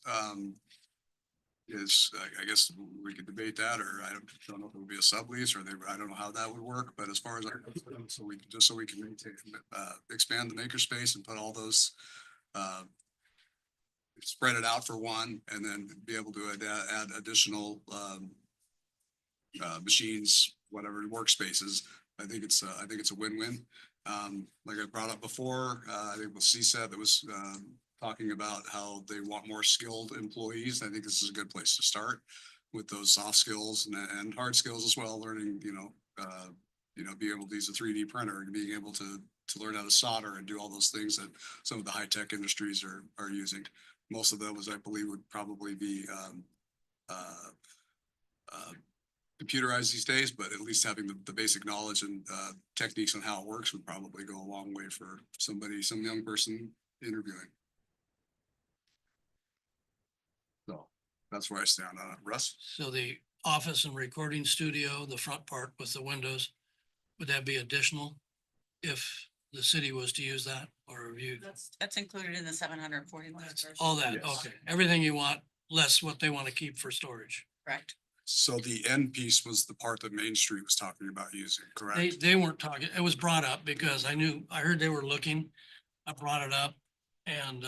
is, I guess we could debate that, or I don't know if it would be a sublease or I don't know how that would work, but as far as so we can maintain, expand the makerspace and put all those, spread it out for one, and then be able to add additional, machines, whatever workspaces. I think it's a win-win. Like I brought up before, I think with CSET that was, talking about how they want more skilled employees. I think this is a good place to start with those soft skills and hard skills as well, learning, being able to use a 3D printer and being able to to learn how to solder and do all those things that some of the high-tech industries are using. Most of those, I believe, would probably be computerized these days, but at least having the basic knowledge and techniques on how it works would probably go a long way for somebody, some young person interviewing. So that's where I stand on it. Russ? So the office and recording studio, the front part with the windows, would that be additional if the city was to use that, or have you? That's included in the 741. All that, Yes. okay. Everything you want, less what they want to keep for storage. Correct. So the end piece was the part that Main Street was talking about using, correct? They weren't talking, it was brought up because I heard they were looking. I brought it up and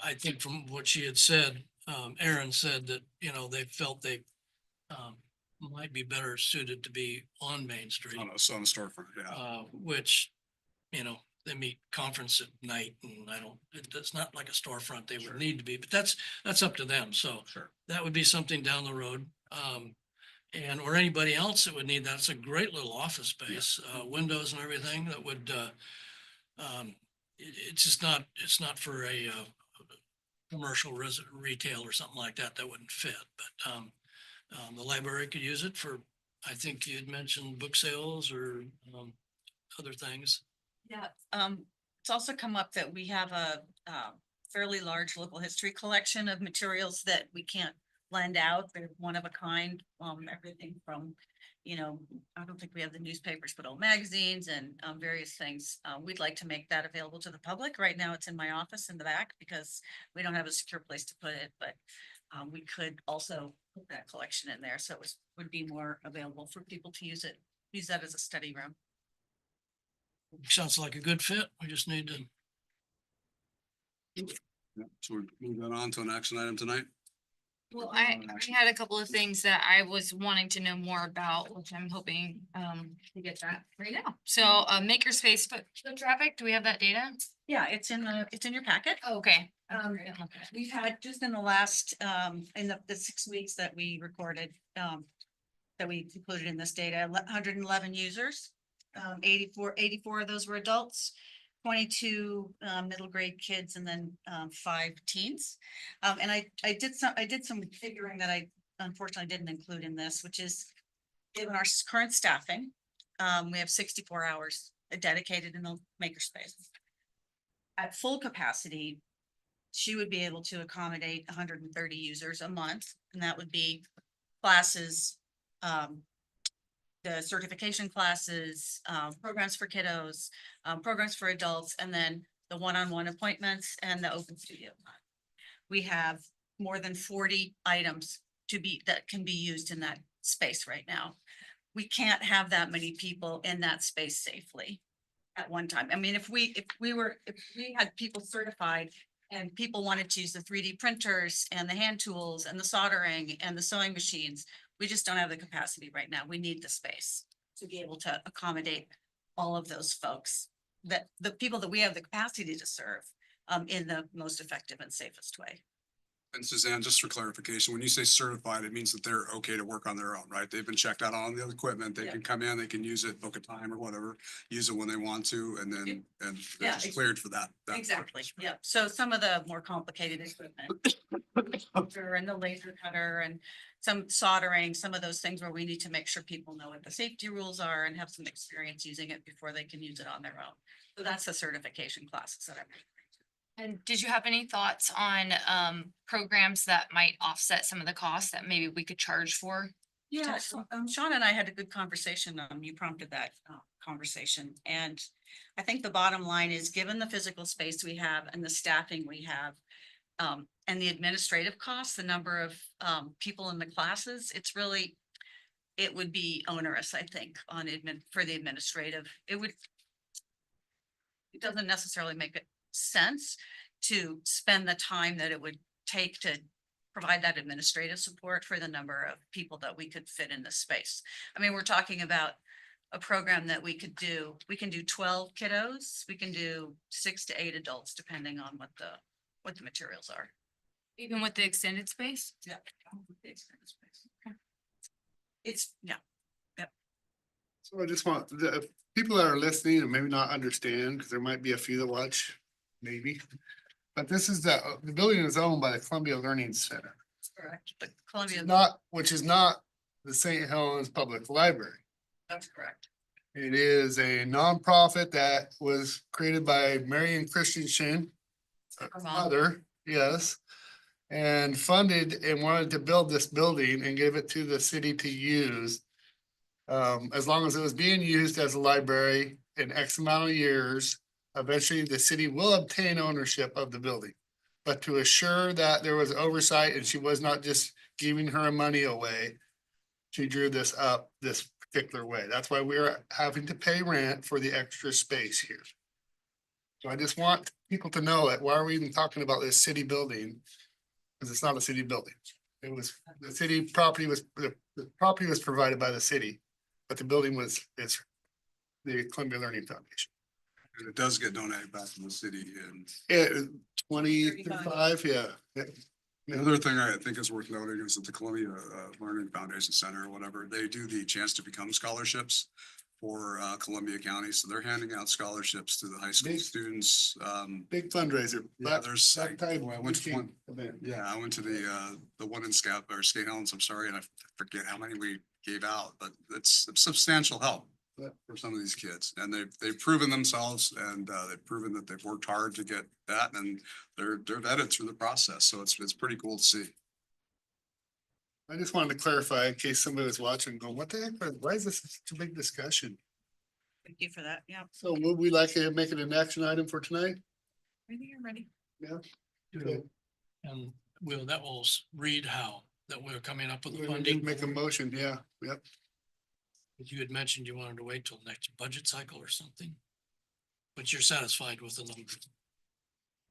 I think from what she had said, Aaron said that, you know, they felt they might be better suited to be on Main Street. On a storefront, yeah. Which, you know, they meet conference at night and it's not like a storefront they would need to be, but that's up to them. So Sure. that would be something down the road. And or anybody else that would need that. It's a great little office space, windows and everything that would, it's just not, it's not for a commercial retail or something like that. That wouldn't fit, but the library could use it for, I think you'd mentioned book sales or other things. Yeah, it's also come up that we have a fairly large local history collection of materials that we can't lend out. They're one of a kind, everything from, you know, I don't think we have the newspapers, but old magazines and various things. We'd like to make that available to the public. Right now, it's in my office in the back because we don't have a secure place to put it, but we could also put that collection in there, so it would be more available for people to use that as a study room. Sounds like a good fit. We just need to. Yeah, so we move that on to an action item tonight. Well, I had a couple of things that I was wanting to know more about, which I'm hoping to get that right now. So makerspace foot traffic, do we have that data? Yeah, it's in your packet. Oh, okay. We've had just in the last, in the 6 weeks that we recorded, that we included in this data, 111 users. 84 of those were adults, 22 middle grade kids, and then 5 teens. And I did some figuring that I unfortunately didn't include in this, which is given our current staffing, we have 64 hours dedicated in the makerspace. At full capacity, she would be able to accommodate 130 users a month, and that would be classes, the certification classes, programs for kiddos, programs for adults, and then the one-on-one appointments and the open studio. We have more than 40 items that can be used in that space right now. We can't have that many people in that space safely at one time. I mean, if we had people certified and people wanted to use the 3D printers and the hand tools and the soldering and the sewing machines, we just don't have the capacity right now. We need the space to be able to accommodate all of those folks, that the people that we have the capacity to serve in the most effective and safest way. And Suzanne, just for clarification, when you say certified, it means that they're okay to work on their own, right? They've been checked out on the other equipment. They can come in, they can use it, book a time or whatever, use it when they want to, and then, and they're just cleared for that. Exactly, yeah. So some of the more complicated equipment, and the laser cutter and some soldering, some of those things where we need to make sure people know what the safety rules are and have some experience using it before they can use it on their own. So that's the certification classes that I'm. And did you have any thoughts on programs that might offset some of the costs that maybe we could charge for? Yeah, so, Sean and I had a good conversation. You prompted that conversation. And I think the bottom line is, given the physical space we have and the staffing we have, and the administrative costs, the number of people in the classes, it would be onerous, I think, for the administrative. It doesn't necessarily make sense to spend the time that it would take to provide that administrative support for the number of people that we could fit in this space. I mean, we're talking about a program that we can do 12 kiddos, we can do 6 to 8 adults, depending on what the materials are. Even with the extended space? Yeah. The extended space. Okay. It's, yeah. Yep. So I just want the people that are listening and maybe not understand, because there might be a few that watch, maybe. But this is the building is owned by the Columbia Learning Center, Correct. The Columbia, which is not the St. Helens Public Library. that's correct. It is a nonprofit that was created by Marion Christensen, Her mom. mother, yes. And funded and wanted to build this building and give it to the city to use. As long as it was being used as a library in X amount of years, eventually the city will obtain ownership of the building. But to assure that there was oversight and she was not just giving her money away, she drew this up this particular way. That's why we're having to pay rent for the extra space here. So I just want people to know that why are we even talking about this city building? Because it's not a city building. It was, the city property was, the property was provided by the city, but the building was, it's the Columbia Learning Foundation. And it does get donated back to the city and Yeah, 2035, yeah. the other thing I think is worth noting is that the Columbia Learning Foundation Center or whatever, they do the Chance to Become scholarships for Columbia County. So they're handing out scholarships to the high school students. Big fundraiser. Yeah, there's, I I went to one, yeah, I went to the one in Scout or Skate Helens, I'm sorry, and I forget how many we gave out, but it's substantial help for some of these kids. And they've proven themselves and they've proven that they've worked hard to get that and they're vetted through the process. So it's pretty cool to see. I just wanted to clarify in case somebody was watching, going, what the heck, why is this such a big discussion? Thank you for that. Yeah. So would we like to make it an action item for tonight? Ready, you're ready. Yeah. to- And that will read how, that we're coming up with the We funding. didn't make a motion, yeah, yep. But you had mentioned you wanted to wait till next budget cycle or something. But you're satisfied with the number.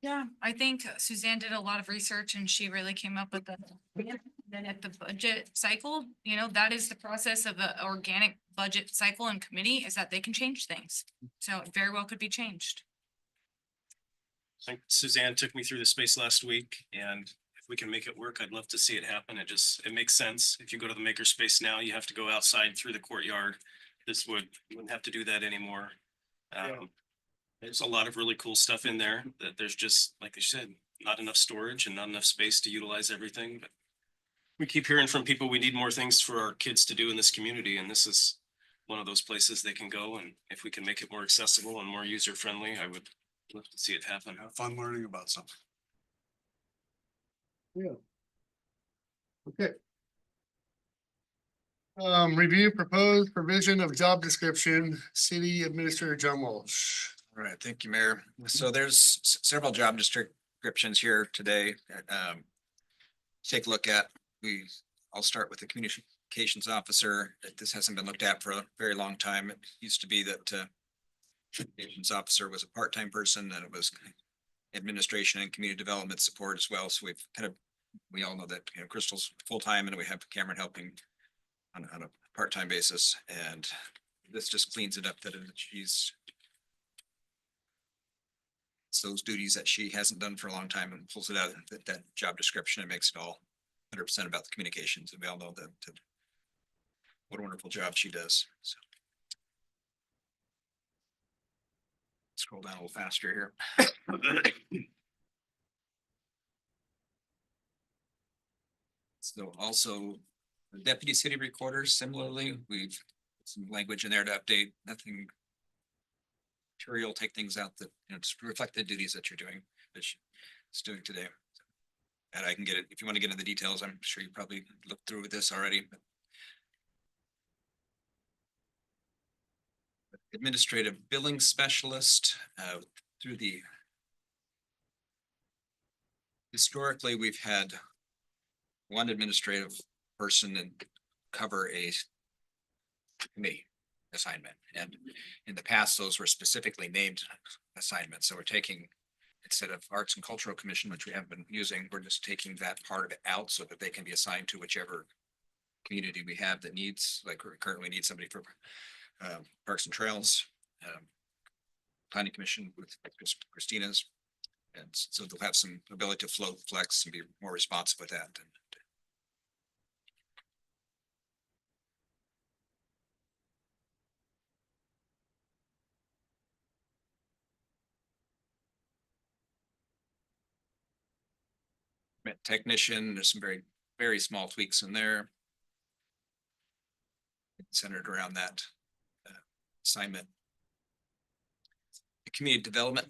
Yeah, I think Suzanne did a lot of research and she really came up with the, then at the budget cycle, that is the process of the organic budget cycle and committee is that they can change things. So it very well could be changed. I think Suzanne took me through the space last week, and if we can make it work, I'd love to see it happen. It makes sense. If you go to the makerspace now, you have to go outside through the courtyard. You wouldn't have to do that anymore. There's a lot of really cool stuff in there that there's just, like I said, not enough storage and not enough space to utilize everything. But we keep hearing from people, we need more things for our kids to do in this community, and this is one of those places they can go. And if we can make it more accessible and more user friendly, I would love to see it happen. Have fun learning about something. Yeah. Okay. Review proposed provision of job description, City Administrator John Walsh. All right, thank you, Mayor. So there's several job descriptions here today. Take a look at. I'll start with the communications officer. This hasn't been looked at for a very long time. It used to be that communications officer was a part-time person, and it was administration and community development support as well. So we all know that, Crystal's full-time and we have Cameron helping on a part-time basis. And this just cleans it up that it's those duties that she hasn't done for a long time and pulls it out of that job description and makes it all 100% about the communications. And we all know that what a wonderful job she does. So scroll down a little faster here. So also the deputy city recorder, similarly, we've some language in there to update, nothing material, take things out that, just reflect the duties that you're doing, that she's doing today. And I can get it, if you want to get into the details, I'm sure you probably looked through this already. But administrative billing specialist, through the historically, we've had one administrative person and cover a committee assignment. And in the past, those were specifically named assignments. So we're taking, instead of Arts and Cultural Commission, which we haven't been using, we're just taking that part of it out so that they can be assigned to whichever community we have that needs, like we currently need somebody for Parks and Trails, Planning Commission with Christina's. And so they'll have some ability to float, flex, and be more responsive with that. technician, there's some very, very small tweaks in there. Centered around that assignment. The community development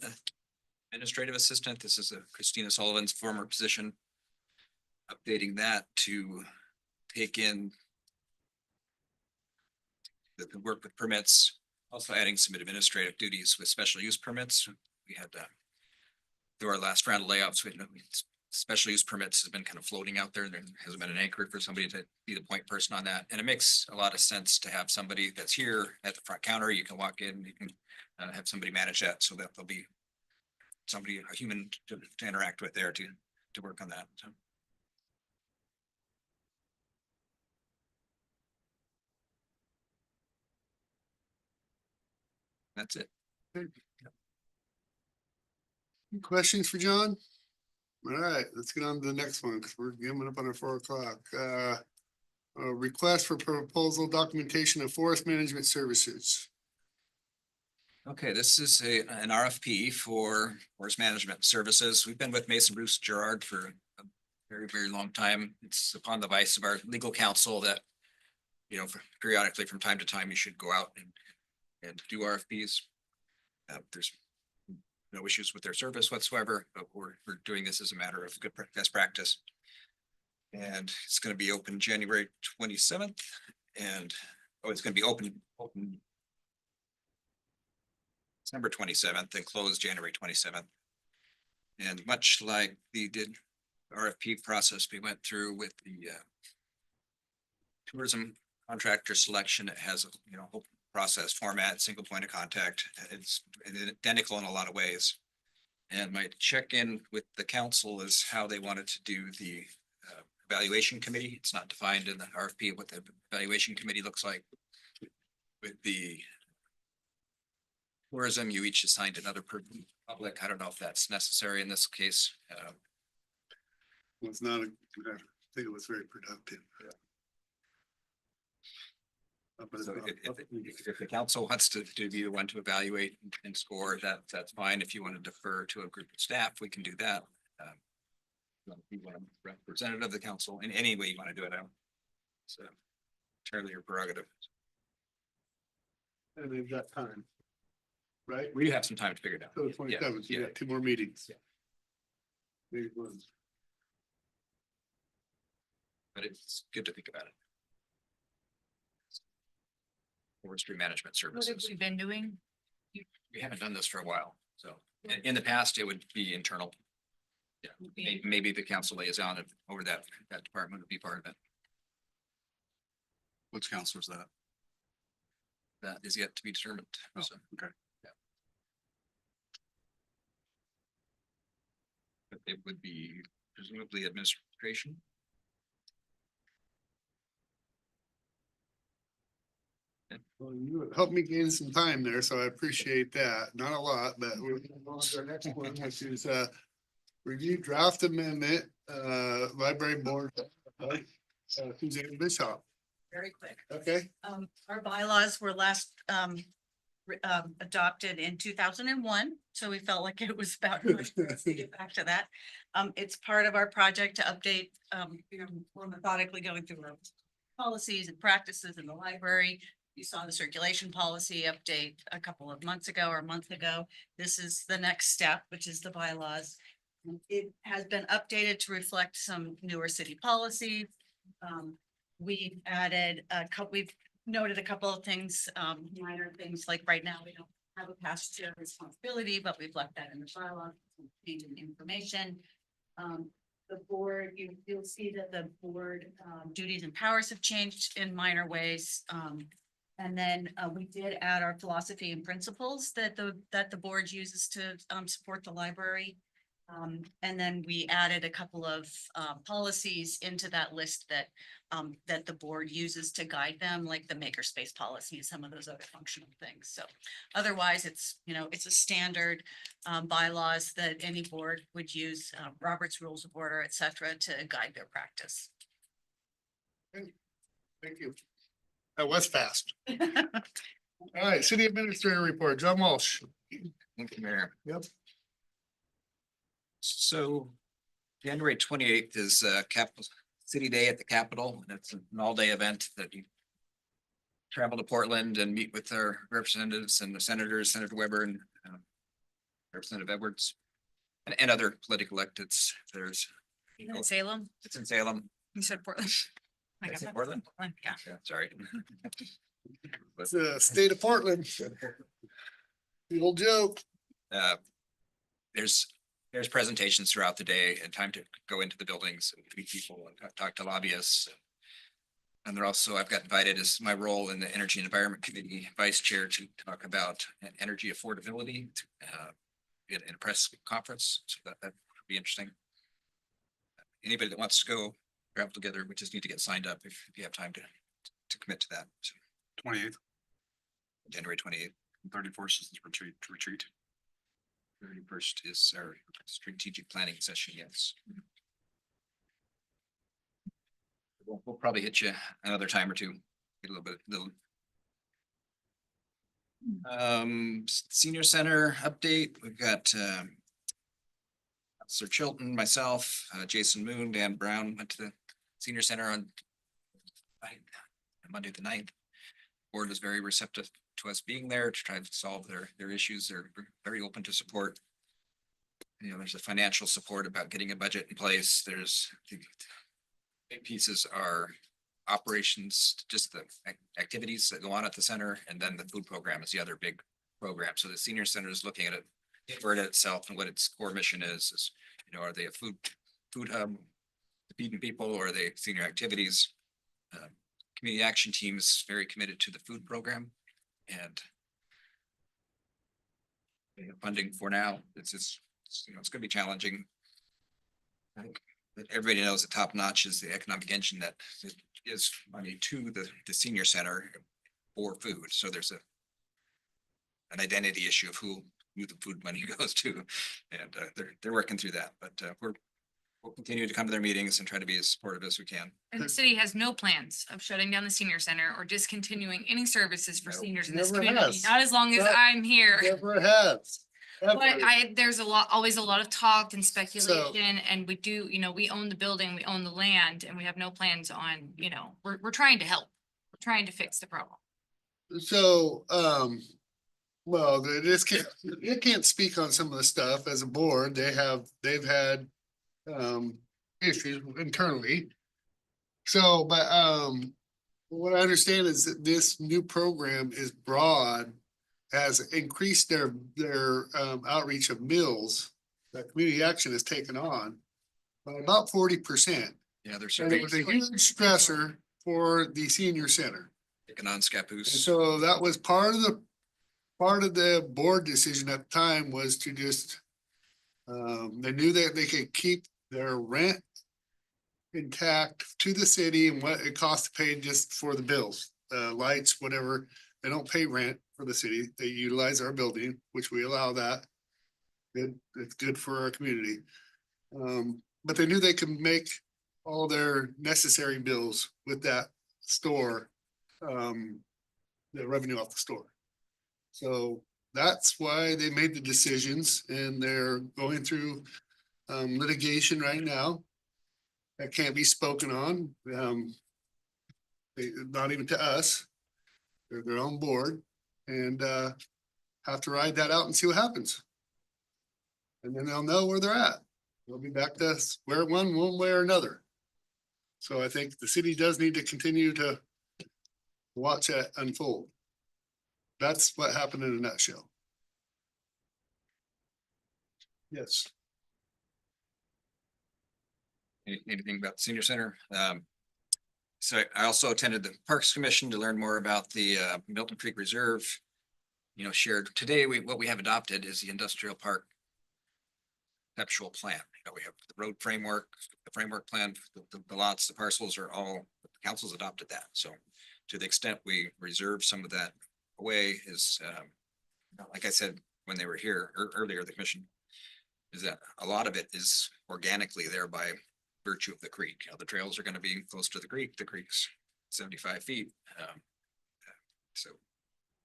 administrative assistant, this is Christina Sullivan's former position. Updating that to take in the work with permits, also adding some administrative duties with special use permits. We had through our last round of layoffs, special use permits has been kind of floating out there, and there hasn't been an anchor for somebody to be the point person on that. And it makes a lot of sense to have somebody that's here at the front counter. You can walk in, you can have somebody manage that, so that there'll be somebody, a human to interact with there to work on that. So. That's it. Any questions for John? All right, let's get on to the next one because we're coming up on our 4 o'clock. Request for proposal documentation of forest management services. Okay, this is an RFP for forest management services. We've been with Mason Bruce Gerard for a very, very long time. It's upon the advice of our legal counsel that, you know, periodically from time to time, you should go out and do RFPs. There's no issues with their service whatsoever, but we're doing this as a matter of good best practice. And it's going to be open January 27th, and it's going to be open December 27th and closed January 27th. And much like the RFP process we went through with the tourism contractor selection, it has a whole process, format, single point of contact. It's identical in a lot of ways. And my check-in with the council is how they wanted to do the evaluation committee. It's not defined in the RFP what the evaluation committee looks like. With the tourism, you each assigned another public. I don't know if that's necessary in this case. Was not, I think it was very productive. So if the council wants to be the one to evaluate and score, that's fine. If you want to defer to a group of staff, we can do that. You want to representative of the council in any way you want to do it. It's entirely your prerogative. And they've got time, right? We have some time to figure it out. So the 27th, you got 2 more meetings. Big ones. But it's good to think about it. Forestry management What have services. we been doing? We haven't done this for a while, so in the past, it would be internal. Yeah, maybe the council liaison over that department would be part of it. Which council is that? That is yet to be determined. Oh, So, okay. but it would be presumably administration. Well, you helped me gain some time there, so I appreciate that. Not a lot, but we're moving on to our next one, which is review draft amendment, library board. Suzanne Bishop. Very quick. Okay. Our bylaws were last adopted in 2001, so we felt like it was about time for us to get back to that. It's part of our project to update, we're methodically going through our policies and practices in the library. You saw the circulation policy update a couple of months ago or a month ago. This is the next step, which is the bylaws. It has been updated to reflect some newer city policies. We've added we've noted a couple of things, minor things, like right now we don't have a past chair responsibility, but we've left that in the bylaws, changing information. The board, you'll see that the board duties and powers have changed in minor ways. And then we did add our philosophy and principles that the board uses to support the library. And then we added a couple of policies into that list that the board uses to guide them, like the makerspace policy and some of those other functional things. So otherwise, it's a standard bylaws that any board would use, Robert's Rules of Order, et cetera, to guide their practice. Thank you. That was fast. All right, city administrator report, John Walsh. Thank you, Mayor. Yep. So January 28th is Capital City Day at the Capitol. And it's an all-day event that you travel to Portland and meet with our representatives and the senators, Senator Weber and Representative Edwards and other political electeds. There's, In Salem, it's in Salem. you said Portland. Did I say Portland? Yeah. Yeah, sorry. It's the state of Portland. The old joke. There's presentations throughout the day and time to go into the buildings and meet people and talk to lobbyists. And they're also, I've got invited as my role in the Energy and Environment Committee Vice Chair to talk about energy affordability in a press conference. So that would be interesting. Anybody that wants to go travel together, we just need to get signed up if you have time to commit to that. So 28th, January 28th. 31st is the retreat. 31st is our strategic planning session, yes. We'll probably hit you another time or two, get a little. Senior Center update, we've got Sir Chilton, myself, Jason Moon, Dan Brown went to the Senior Center on Monday the 9th. Board was very receptive to us being there to try to solve their issues. They're very open to support. You know, there's a financial support about getting a budget in place. There's the big pieces are operations, just the activities that go on at the center, and then the food program is the other big program. So the Senior Center is looking at it, for it itself and what its core mission is, you know, are they a food hub, feeding people, or are they senior activities? Community action teams very committed to the food program and funding for now. It's you know, it's going to be challenging. I think that everybody knows that Top Notch is the economic engine that is money to the Senior Center for food. So there's an identity issue of who the food money goes to, and they're working through that. But we'll continue to come to their meetings and try to be as supportive as we can. And the city has no plans of shutting down the senior center or discontinuing any services for seniors in this Never community, has. not as long as That- I'm here. Never has. But Ever. there's always a lot of talk and speculation, and we do, you know, we own the building, we own the land, and we have no plans on, you know, we're trying to help. We're trying to fix the problem. So, well, it can't speak on some of the stuff as a board. They've had issues internally. So, but what I understand is that this new program is broad, has increased their outreach of meals that community action has taken on by about 40%. Yeah, they're And it was a huge stressor for the Senior Center. taking on And Scappoose. so that was part of the board decision at the time was to just, they knew that they could keep their rent intact to the city and what it costs to pay just for the bills, lights, whatever. They don't pay rent for the city. They utilize our building, which we allow that. It's good for our community. But they knew they could make all their necessary bills with that store, the revenue off the store. So that's why they made the decisions, and they're going through litigation right now that can't be spoken on. Not even to us. They're their own board, and have to ride that out and see what happens. And then they'll know where they're at. They'll be back to square one way or another. So I think the city does need to continue to watch that unfold. That's what happened in a nutshell. Yes. Anything about the Senior Center? So I also attended the Parks Commission to learn more about the Milton Creek Reserve. You know, shared today, what we have adopted is the industrial park conceptual plan. You know, we have the road framework, the framework plan, the lots, the parcels are all, the council's adopted that. So to the extent we reserve some of that away is, like I said, when they were here earlier, the commission, is that a lot of it is organically there by virtue of the creek. You know, the trails are going to be close to the creek's 75 feet. So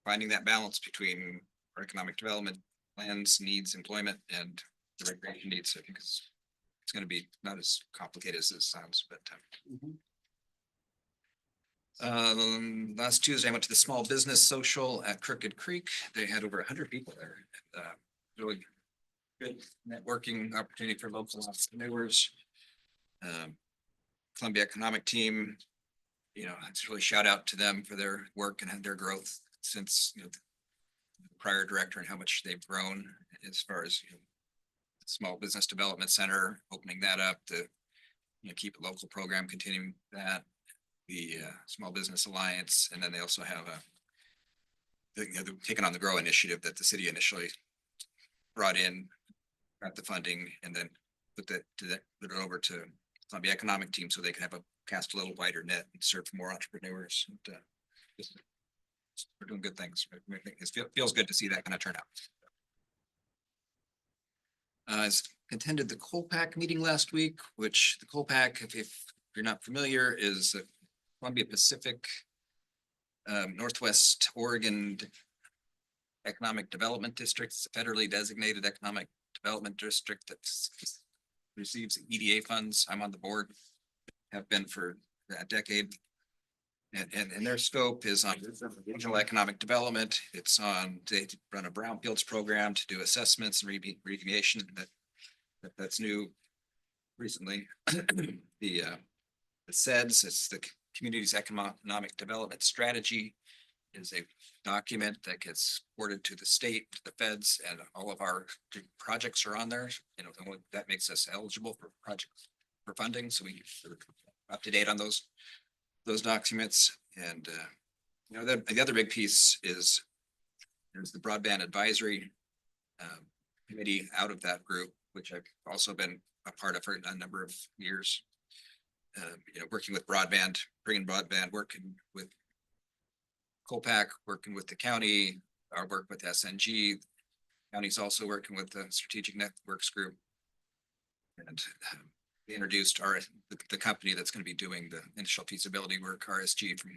finding that balance between our economic development plans, needs, employment, and the recreation needs, I think it's it's gonna be not as complicated as it sounds, but. Last Tuesday, I went to the Small Business Social at Crooked Creek. They had over 100 people there. Really good networking opportunity for local entrepreneurs. Columbia Economic Team, you know, it's really shout out to them for their work and their growth since, you know, the prior director and how much they've grown as far as, you know, the Small Business Development Center, opening that up to, you know, keep a local program, continuing that, the Small Business Alliance, and then they also have they're taking on the Grow initiative that the city initially brought in, got the funding, and then put it over to Columbia Economic Team so they can have cast a little wider net and serve more entrepreneurs. And, we're doing good things. It feels good to see that kind of turnout. I attended the COLPAC meeting last week, which the COLPAC, if you're not familiar, is the Columbia Pacific Northwest Oregon Economic Development District, federally designated economic development district that receives EDA funds. I'm on the board, have been for a decade. And their scope is on regional economic development. It's on, they run a brownfields program to do assessments and remediation that's new recently. The CEDS, it's the Community's Economic Development Strategy, is a document that gets forwarded to the state, to the feds, and all of our projects are on there. You know, and that makes us eligible for projects for funding. So we're up to date on those documents. And you know, the other big piece is there's the Broadband Advisory Committee out of that group, which I've also been a part of for a number of years. You know, working with broadband, bringing broadband, working with COLPAC, working with the county, our work with SNG. County's also working with the Strategic Networks Group. And we introduced the company that's going to be doing the initial feasibility work, RSG, from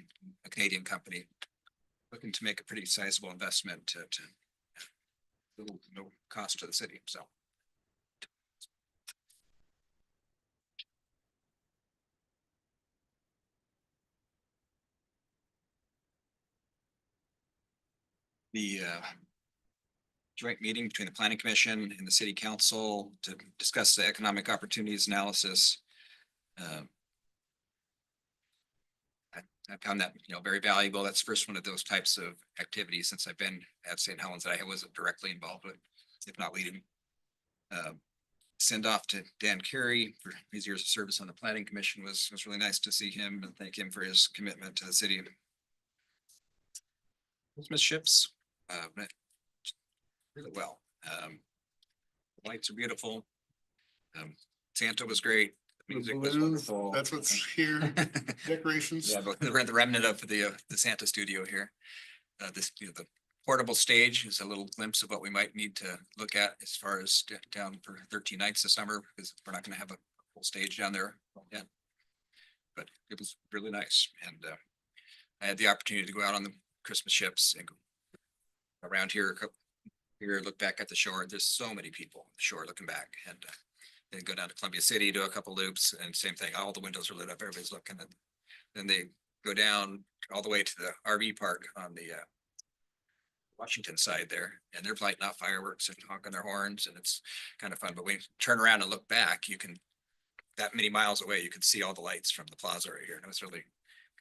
a Canadian company, looking to make a pretty sizable investment to little no cost to the city. So. The joint meeting between the Planning Commission and the City Council to discuss the economic opportunities analysis. I found that, you know, very valuable. That's the first one of those types of activities since I've been at St. Helens that I wasn't directly involved with, if not leading. Send off to Dan Carey for his years of service on the Planning Commission was really nice to see him and thank him for his commitment to the city. Christmas ships, really well. The lights are beautiful. Santa was great. The music was wonderful. That's what's here. Decorations. Yeah, but we're the remnant of the Santa studio here. This, you know, the portable stage is a little glimpse of what we might need to look at as far as down for 13 nights this summer, because we're not going to have a full stage down there yet. But it was really nice, and I had the opportunity to go out on the Christmas ships and go around here, look back at the shore. There's so many people on the shore looking back, and then go down to Columbia City, do a couple loops, and same thing. All the windows are lit up. Everybody's looking, and then they go down all the way to the RV park on the Washington side there, and they're lighting out fireworks and honking their horns, and it's kind of fun. But when you turn around and look back, you can, that many miles away, you can see all the lights from the plaza right here, and it was really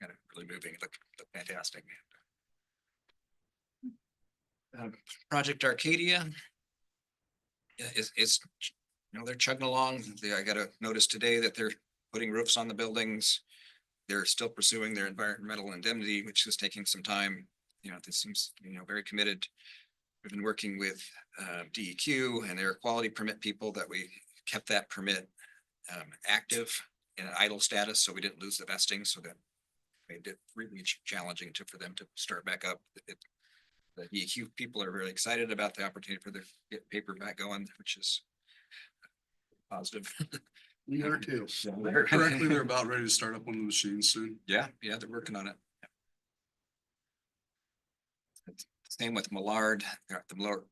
kind of really moving. It looked fantastic. Project Arcadia is, you know, they're chugging along. I got a notice today that they're putting roofs on the buildings. They're still pursuing their environmental indemnity, which is taking some time. You know, this seems, you know, very committed. We've been working with DEQ and their quality permit people that we kept that permit active in an idle status, so we didn't lose the vesting, so that made it really challenging for them to start back up. The DEQ people are really excited about the opportunity for their get paper back going, which is positive. We are too. Correctly, they're about ready to start up on the machines soon. Yeah, they're working on it. Same with Millard. The Millard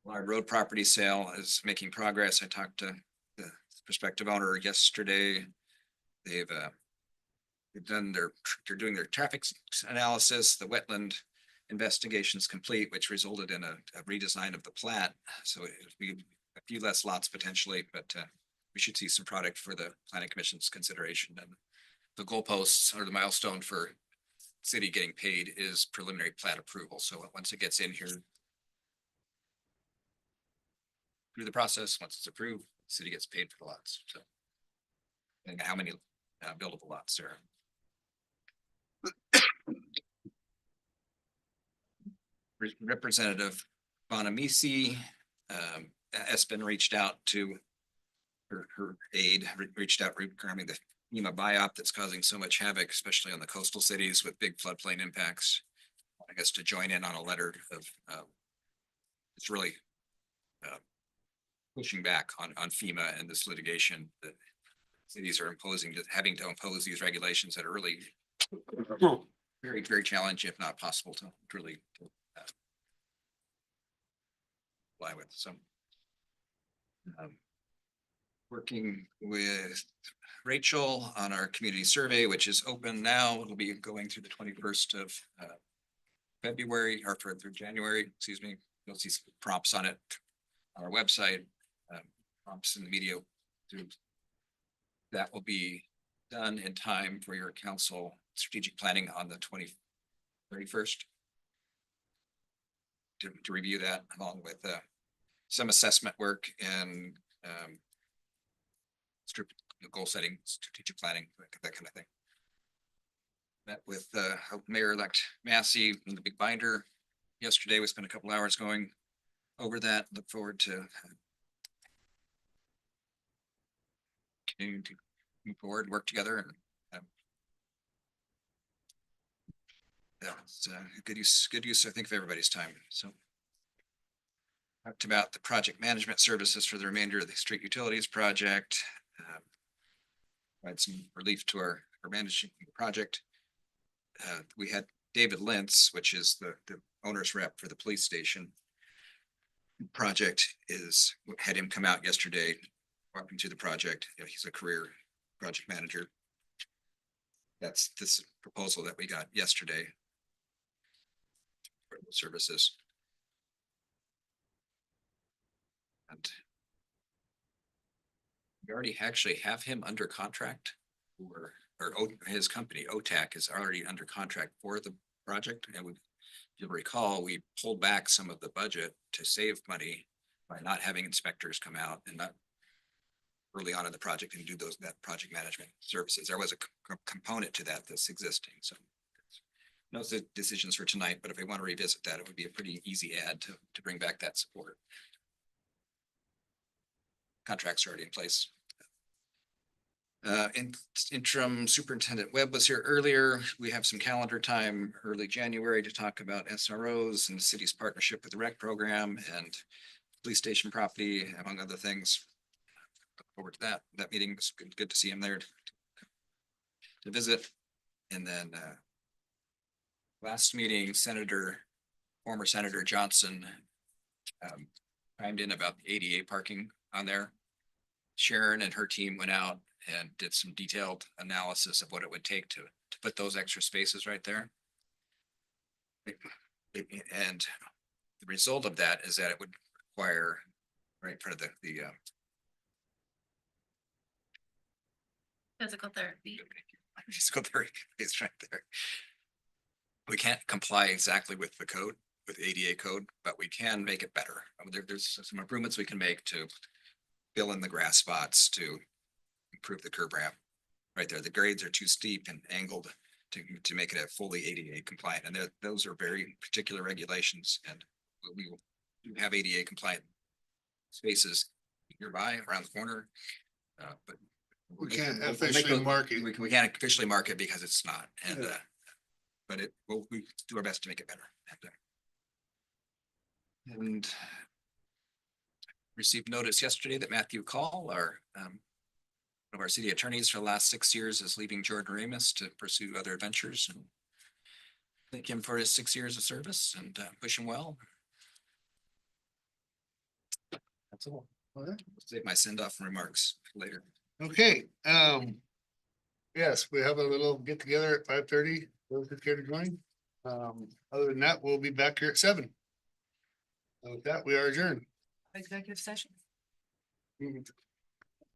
Road property sale is making progress. I talked to the prospective owner yesterday. They've they're doing their traffic analysis, the wetland investigations complete, which resulted in a redesign of the plat. So it'll be a few less lots potentially, but we should see some product for the planning commission's consideration. And the goalposts or the milestone for city getting paid is preliminary plat approval. So once it gets in here through the process, once it's approved, the city gets paid for the lots. So and how many buildable lots there are. Representative Bonamisi has been reached out to her aide, reached out regarding the FEMA biop that's causing so much havoc, especially on the coastal cities with big floodplain impacts. I guess to join in on a letter of it's really pushing back on FEMA and this litigation that cities are having to impose these regulations that are really very, very challenging, if not possible to really comply with. So working with Rachel on our community survey, which is open now. It'll be going through the 21st of February or through January, excuse me. You'll see some prompts on it on our website, prompts in the media. That will be done in time for your council strategic planning on the 31st. To review that along with some assessment work and goal setting, strategic planning, that kind of thing. Met with Mayor-elect Massey in the big binder yesterday. We spent a couple hours going over that. Look forward to continuing to move forward, work together, and yeah, it's good use, I think, of everybody's time. So talked about the project management services for the remainder of the street utilities project. Provide some relief to our managing the project. We had David Lentz, which is the owner's rep for the police station. Project had him come out yesterday, walking through the project. You know, he's a career project manager. That's this proposal that we got yesterday for the services. And we already actually have him under contract or his company, OTAC, is already under contract for the project. And if you'll recall, we pulled back some of the budget to save money by not having inspectors come out and not early on in the project and do that project management services. There was a component to that that's existing. So no decisions for tonight, but if we want to revisit that, it would be a pretty easy add to bring back that support. Contracts are already in place. Interim Superintendent Webb was here earlier. We have some calendar time early January to talk about SROs and the city's partnership with the rec program and police station property, among other things. Look forward to that. That meeting was good to see him there to visit. And then last meeting, former Senator Johnson chimed in about the ADA parking on there. Sharon and her team went out and did some detailed analysis of what it would take to put those extra spaces right there. And the result of that is that it would require right in front of the Physical therapy. physical therapy is right there. We can't comply exactly with the code, with ADA code, but we can make it better. There's some improvements we can make to fill in the grass spots, to improve the curb ramp right there. The grades are too steep and angled to make it a fully ADA compliant. And those are very particular regulations, and we will have ADA compliant spaces nearby around the corner. But we can't officially mark it. We can't officially mark it because it's not. And but we do our best to make it better. And received notice yesterday that Matthew Call, one of our city attorneys for the last 6 years, is leaving Jordan Ramus to pursue other adventures, and thank him for his 6 years of service and wish him well. That's all. Save my send off remarks later. Okay, yes, we have a little get together at 5:30. Those who care to join. Other than that, we'll be back here at 7. With that, we are adjourned. Executive session.